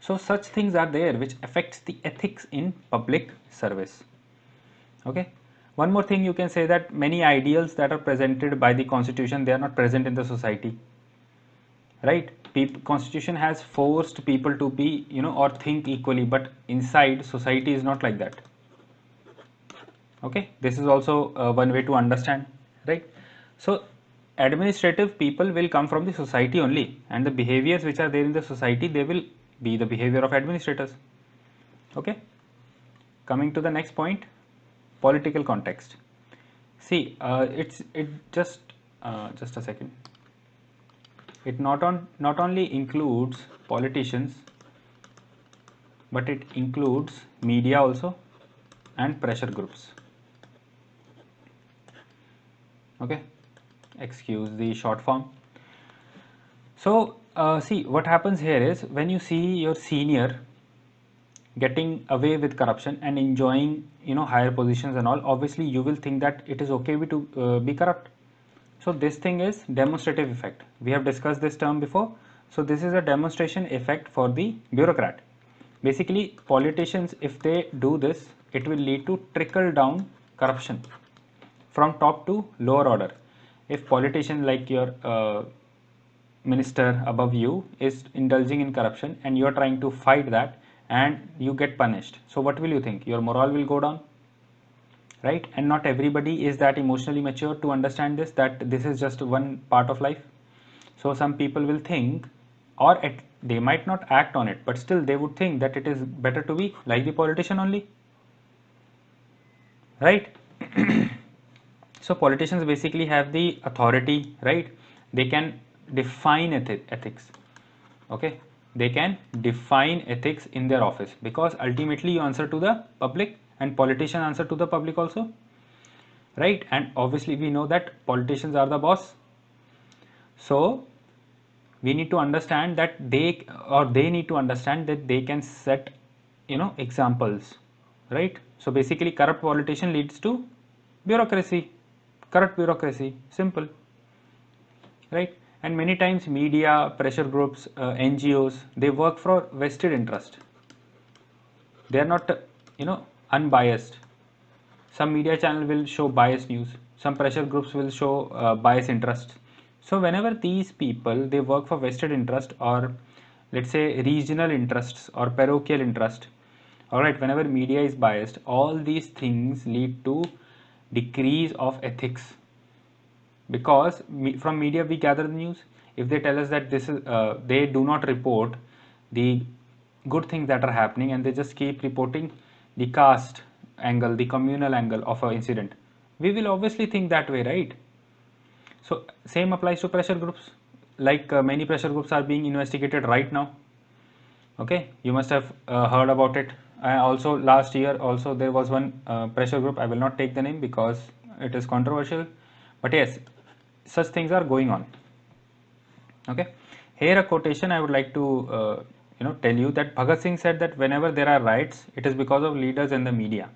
So such things are there which affects the ethics in public service. Okay, one more thing, you can say that many ideals that are presented by the constitution, they are not present in the society, right? Constitution has forced people to be, or think equally, but inside society is not like that. Okay, this is also one way to understand, right? So administrative people will come from the society only, and the behaviors which are there in the society, they will be the behavior of administrators. Okay, coming to the next point, political context. See, it just a second. It not only includes politicians, but it includes media also and pressure groups. Okay, excuse the short form. So see, what happens here is when you see your senior getting away with corruption and enjoying, you know, higher positions and all, obviously you will think that it is okay to be corrupt. So this thing is demonstrative effect. We have discussed this term before. So this is a demonstration effect for the bureaucrat. Basically, politicians, if they do this, it will lead to trickle down corruption from top to lower order. If politician like your minister above you is indulging in corruption and you are trying to fight that and you get punished, so what will you think? Your morale will go down, right? And not everybody is that emotionally mature to understand this, that this is just one part of life. So some people will think, or they might not act on it, but still they would think that it is better to be like the politician only, right? So politicians basically have the authority, right? They can define ethics. Okay, they can define ethics in their office, because ultimately you answer to the public and politician answer to the public also, right? And obviously we know that politicians are the boss. So we need to understand that they need to understand that they can set, you know, examples, right? So basically corrupt politician leads to bureaucracy, corrupt bureaucracy, simple, right? And many times media, pressure groups, NGOs, they work for vested interest. They are not, you know, unbiased. Some media channel will show biased news, some pressure groups will show biased interests. So whenever these people, they work for vested interest, or let's say regional interests or parochial interest, all right, whenever media is biased, all these things lead to decrease of ethics, because from media we gather the news. If they tell us that this is they do not report the good things that are happening and they just keep reporting the caste angle, the communal angle of an incident, we will obviously think that way, right? So same applies to pressure groups. Like many pressure groups are being investigated right now. Okay, you must have heard about it. Also last year also there was one pressure group, I will not take the name because it is controversial, but yes, such things are going on. Okay, here a quotation I would like to you know, tell you that Bhagat Singh said that whenever there are riots, it is because of leaders and the media,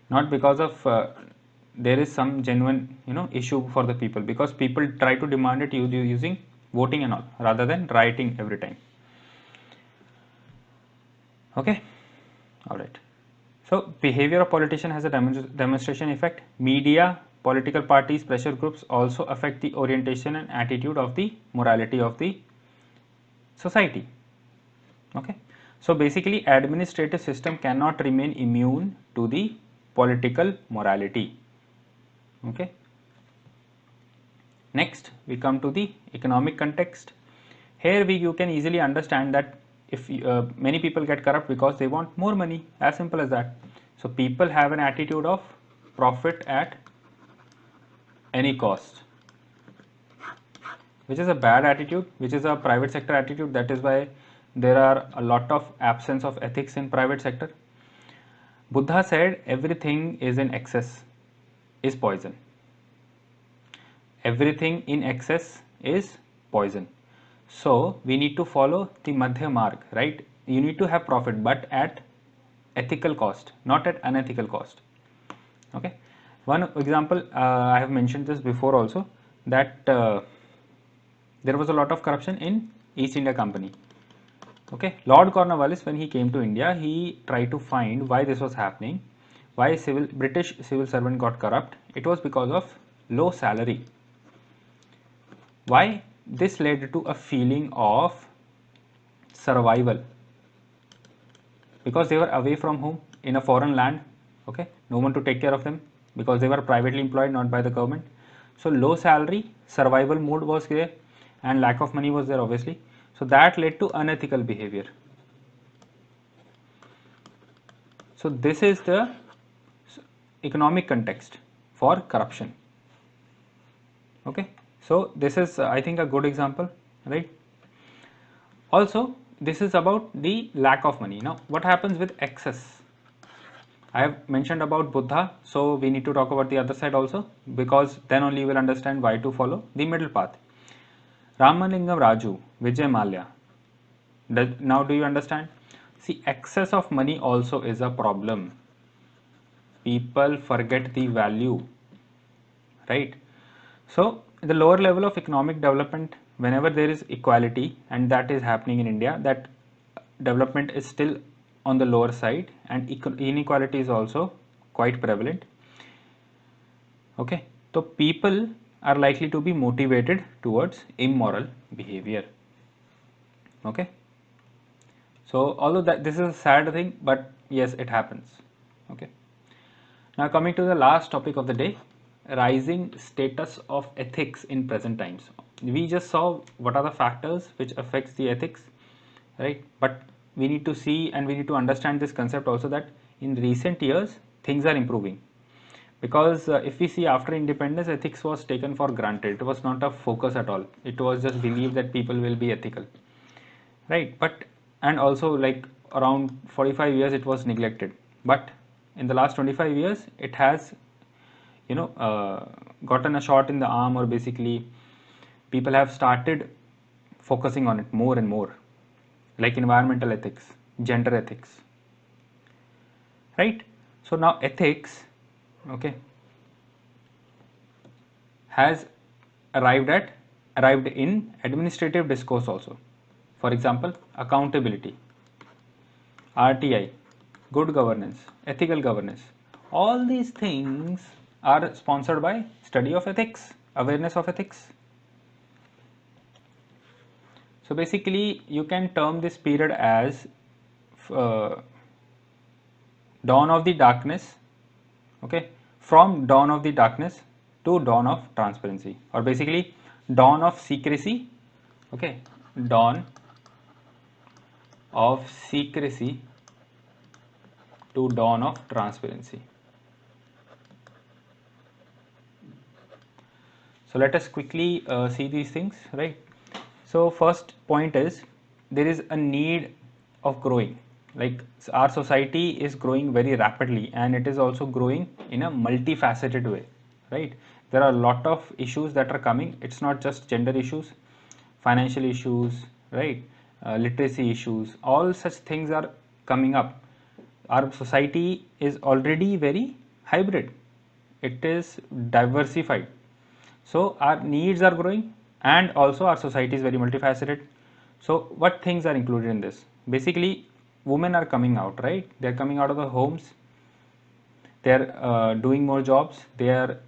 not because of there is some genuine, you know, issue for the people, because people try to demand it using voting and all rather than rioting every time. Okay, all right. So behavior of politician has a demonstration effect. Media, political parties, pressure groups also affect the orientation and attitude of the morality of the society. Okay, so basically administrative system cannot remain immune to the political morality. Okay, next we come to the economic context. Here you can easily understand that if many people get corrupt because they want more money, as simple as that. So people have an attitude of profit at any cost, which is a bad attitude, which is a private sector attitude. That is why there are a lot of absence of ethics in private sector. Buddha said everything is in excess is poison. Everything in excess is poison. So we need to follow the madhya marg, right? You need to have profit, but at ethical cost, not at unethical cost. Okay, one example, I have mentioned this before also, that there was a lot of corruption in East India Company. Okay, Lord Cornwallis, when he came to India, he tried to find why this was happening, why British civil servant got corrupt. It was because of low salary. Why? This led to a feeling of survival, because they were away from home in a foreign land. Okay, no one to take care of them because they were privately employed, not by the government. So low salary, survival mode was there, and lack of money was there obviously. So that led to unethical behavior. So this is the economic context for corruption. Okay, so this is I think a good example, right? Also this is about the lack of money. Now what happens with excess? I have mentioned about Buddha, so we need to talk about the other side also, because then only you will understand why to follow the middle path. Ramalingam Raju, Vijay Mallya. Now do you understand? See, excess of money also is a problem. People forget the value, right? So the lower level of economic development, whenever there is equality, and that is happening in India, that development is still on the lower side, and inequality is also quite prevalent. Okay, so people are likely to be motivated towards immoral behavior. Okay, so although that this is a sad thing, but yes, it happens. Okay, now coming to the last topic of the day, rising status of ethics in present times. We just saw what are the factors which affects the ethics, right? But we need to see and we need to understand this concept also, that in recent years things are improving, because if we see after independence, ethics was taken for granted. It was not a focus at all. It was just believed that people will be ethical, right? But and also like around 45 years it was neglected, but in the last 25 years it has, gotten a shot in the arm, or basically people have started focusing on it more and more, like environmental ethics, gender ethics, right? So now ethics, okay, has arrived in administrative discourse also. For example, accountability, RTI, good governance, ethical governance. All these things are sponsored by study of ethics, awareness of ethics. So basically, you can term this period as dawn of the darkness, okay, from dawn of the darkness to dawn of transparency, or basically dawn of secrecy, okay, dawn of secrecy to dawn of transparency. So let us quickly see these things, right? So first point is, there is a need of growing. Like our society is growing very rapidly, and it is also growing in a multifaceted way, right? There are a lot of issues that are coming. It's not just gender issues, financial issues, right? Literacy issues, all such things are coming up. Our society is already very hybrid. It is diversified. So our needs are growing, and also our society is very multifaceted. So what things are included in this? Basically, women are coming out, right? They're coming out of the homes. They're doing more jobs. Their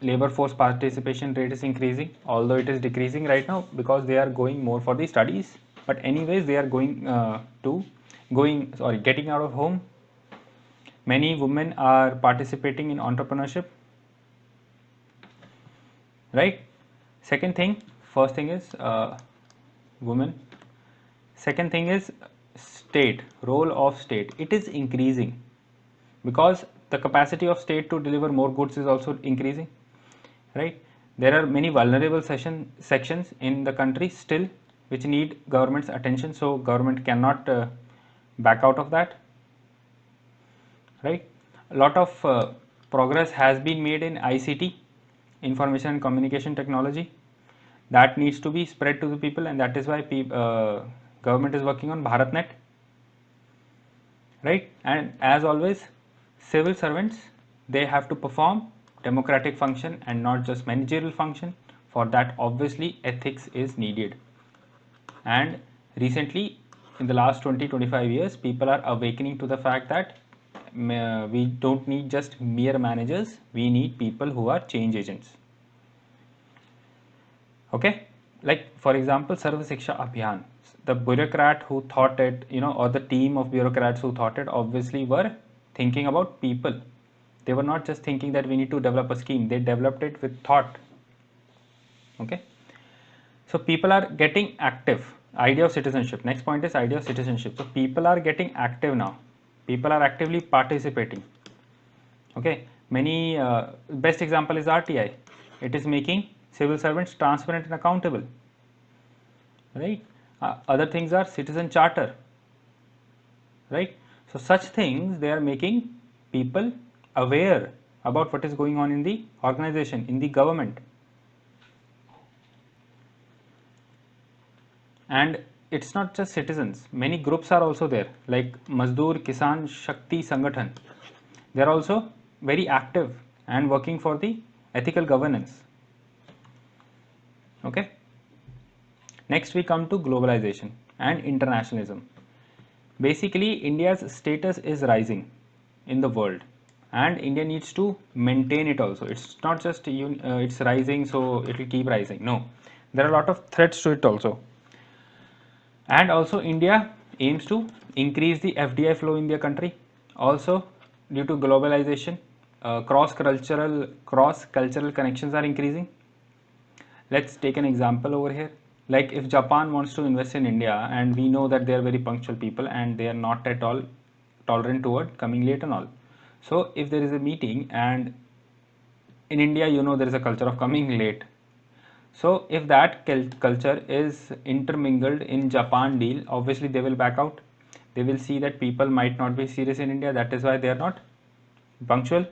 labor force participation rate is increasing, although it is decreasing right now because they are going more for the studies. But anyways, they are getting out of home. Many women are participating in entrepreneurship, right? Second thing, first thing is women. Second thing is state, role of state. It is increasing because the capacity of state to deliver more goods is also increasing, right? There are many vulnerable sections in the country still which need government's attention, so government cannot back out of that, right? A lot of progress has been made in ICT, information and communication technology. That needs to be spread to the people, and that is why government is working on BharatNet, right? And as always, civil servants, they have to perform democratic function and not just managerial function. For that, obviously ethics is needed. And recently, in the last 20-25 years, people are awakening to the fact that we don't need just mere managers, we need people who are change agents. Okay, like for example, Sarva Shiksha Abhiyan, the bureaucrat who thought it, or the team of bureaucrats who thought it, obviously were thinking about people. They were not just thinking that we need to develop a scheme, they developed it with thought. Okay, so people are getting active. Idea of citizenship. Next point is idea of citizenship. So people are getting active now. People are actively participating. Okay, many best example is RTI. It is making civil servants transparent and accountable, right? Other things are citizen charter, right? So such things, they are making people aware about what is going on in the organization, in the government. And it's not just citizens, many groups are also there, like Mazdoor Kisan Shakti Sangathan. They are also very active and working for the ethical governance. Okay, next we come to globalization and internationalism. Basically, India's status is rising in the world, and India needs to maintain it also. It's not just it's rising so it will keep rising. No, there are a lot of threats to it also. And also India aims to increase the FDI flow in their country. Also, due to globalization, cross cultural connections are increasing. Let's take an example over here. Like if Japan wants to invest in India, and we know that they are very punctual people and they are not at all tolerant toward coming late and all. So if there is a meeting, and in India, you know, there is a culture of coming late. So if that culture is intermingled in Japan deal, obviously they will back out. They will see that people might not be serious in India. That is why they are not punctual.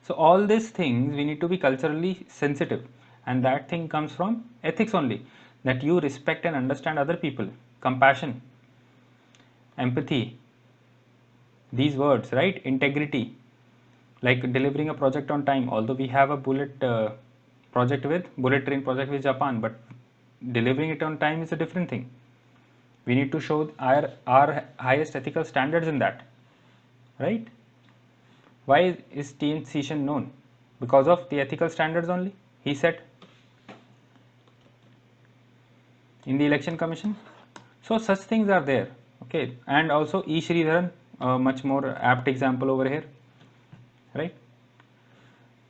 So all these things, we need to be culturally sensitive, and that thing comes from ethics only, that you respect and understand other people, compassion, empathy, these words, right? Integrity, like delivering a project on time. Although we have a bullet train project with Japan, but delivering it on time is a different thing. We need to show our highest ethical standards in that, right? Why is T.N. Session known? Because of the ethical standards only, he said, in the election commission. So such things are there. Okay, and also E. Sridharan, much more apt example over here, right?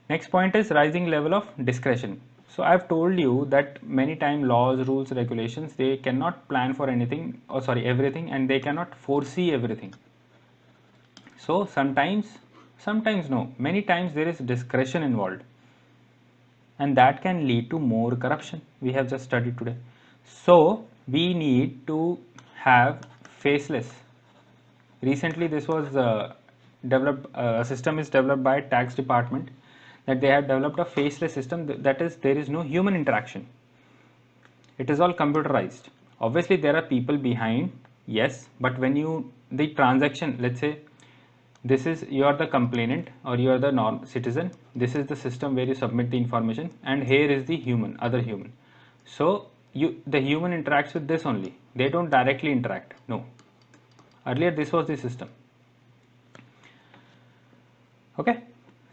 Next point is rising level of discretion. So I've told you that many time laws, rules, regulations, they cannot plan for anything, or sorry, everything, and they cannot foresee everything. So sometimes no, many times there is discretion involved, and that can lead to more corruption. We have just studied today. So we need to have faceless. Recently this was developed, a system is developed by tax department, that they have developed a faceless system, that is, there is no human interaction. It is all computerized. Obviously there are people behind, yes, but when you, the transaction, let's say this is, you are the complainant or you are the citizen, this is the system where you submit the information, and here is the human, other human. So the human interacts with this only, they don't directly interact. No, earlier this was the system. Okay,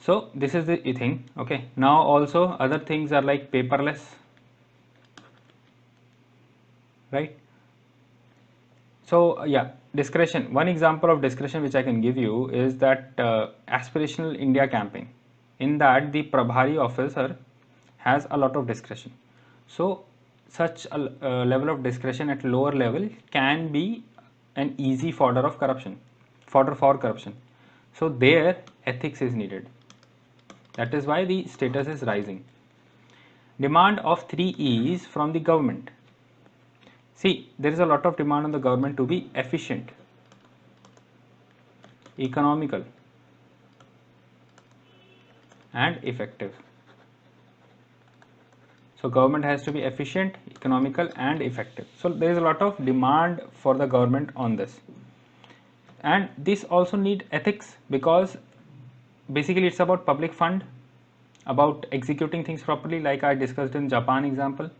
so this is the thing. Okay, now also other things are like paperless, right? So yeah, discretion. One example of discretion which I can give you is that aspirational India campaign. In that, the Prabhari officer has a lot of discretion. So such a level of discretion at lower level can be an easy fodder of corruption, fodder for corruption. So there, ethics is needed. That is why the status is rising. Demand of 3 E's from the government. See, there is a lot of demand on the government to be efficient, economical, and effective. So government has to be efficient, economical, and effective. So there is a lot of demand for the government on this. And this also need ethics, because basically it's about public fund, about executing things properly, like I discussed in Japan example.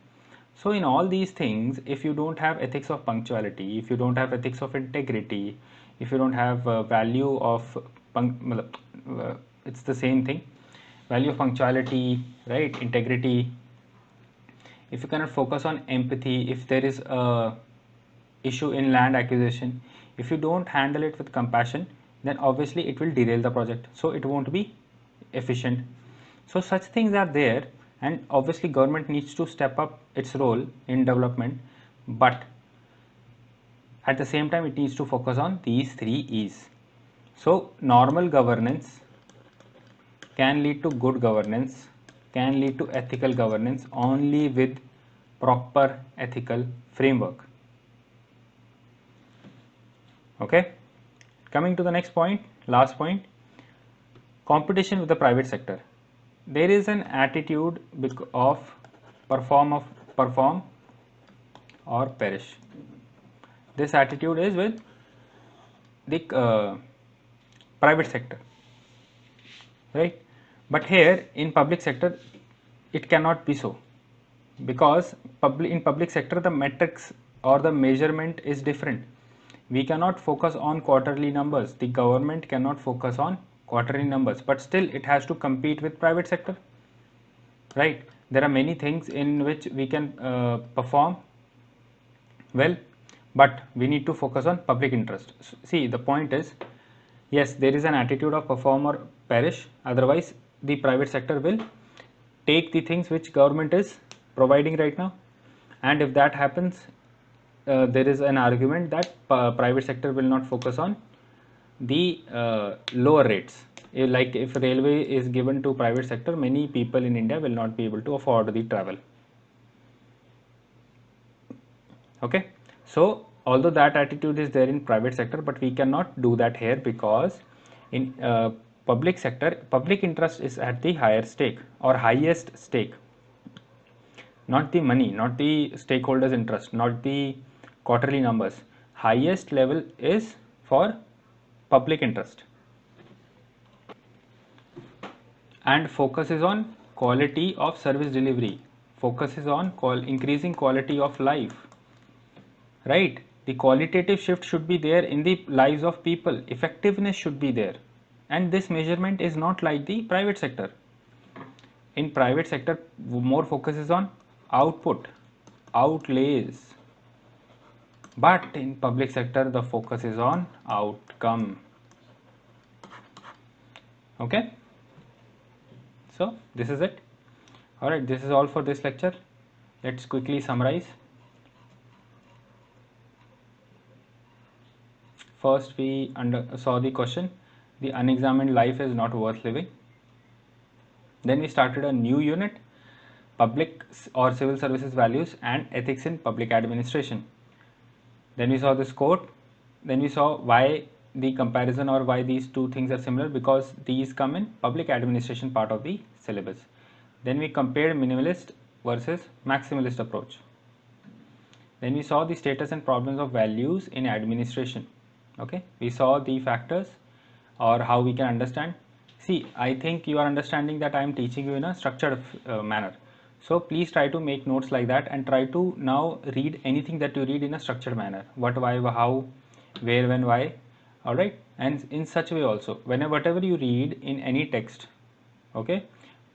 So in all these things, if you don't have ethics of punctuality, if you don't have ethics of integrity, if you don't have value of it's the same thing, value of punctuality, right, integrity, if you cannot focus on empathy, if there is a issue in land acquisition, if you don't handle it with compassion, then obviously it will derail the project, so it won't be efficient. So such things are there, and obviously government needs to step up its role in development, but at the same time it needs to focus on these 3 E's. So normal governance can lead to good governance, can lead to ethical governance only with proper ethical framework. Okay, coming to the next point, last point, competition with the private sector. There is an attitude of perform or perish. This attitude is with the private sector, right? But here in public sector it cannot be so, because in public sector the metrics or the measurement is different. We cannot focus on quarterly numbers. The government cannot focus on quarterly numbers, but still it has to compete with private sector, right? There are many things in which we can perform well, but we need to focus on public interest. So, see, the point is, yes, there is an attitude of perform or perish, otherwise the private sector will take the things which government is providing right now, and if that happens, there is an argument that private sector will not focus on the lower rates. Like if railway is given to private sector, many people in India will not be able to afford the travel. Okay, so although that attitude is there in private sector, but we cannot do that here, because in public sector, public interest is at the higher stake or highest stake, not the money, not the stakeholders interest, not the quarterly numbers. Highest level is for public interest, and focuses on quality of service delivery, focuses on increasing quality of life, right? The qualitative shift should be there in the lives of people, effectiveness should be there, and this measurement is not like the private sector. In private sector more focus is on output, outlays, but in public sector the focus is on outcome. Okay, so this is it. All right, this is all for this lecture. Let's quickly summarize. First, we saw the question, the unexamined life is not worth living. Then we started a new unit, public or civil services values and ethics in public administration. Then we saw this quote. Then we saw why the comparison, or why these two things are similar, because these come in public administration part of the syllabus. Then we compared minimalist versus maximalist approach. Then we saw the status and problems of values in administration. Okay, we saw the factors or how we can understand. See, I think you are understanding that I am teaching you in a structured manner. So please try to make notes like that, and try to now read anything that you read in a structured manner. What, why, how, where, when, why. All right, and in such a way also, whatever you read in any text, okay,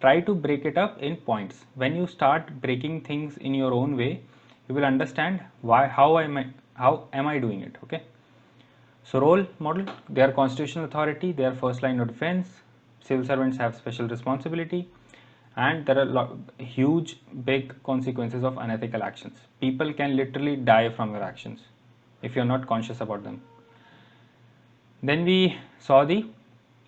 try to break it up in points. When you start breaking things in your own way, you will understand why, how am I doing it. Okay, so role model, they are constitutional authority, they are first line of defense. Civil servants have special responsibility, and there are huge big consequences of unethical actions. People can literally die from your actions if you are not conscious about them. Then we saw the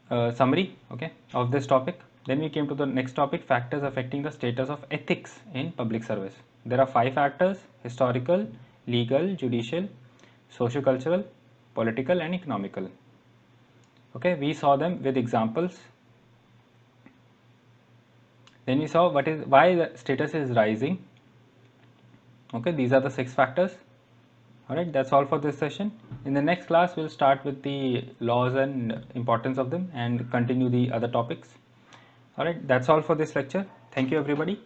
summary, okay, of this topic. Then we came to the next topic, factors affecting the status of ethics in public service. There are 5 factors: historical, legal, judicial, socio-cultural, political and economical. Okay, we saw them with examples. Then we saw why the status is rising. Okay, these are the 6 factors. All right, that's all for this session. In the next class, we'll start with the laws and importance of them and continue the other topics. All right, that's all for this lecture. Thank you, everybody.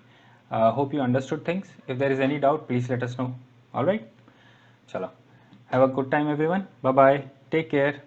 Hope you understood things. If there is any doubt, please let us know. All right, chalo. Have a good time, everyone. Bye bye. Take care.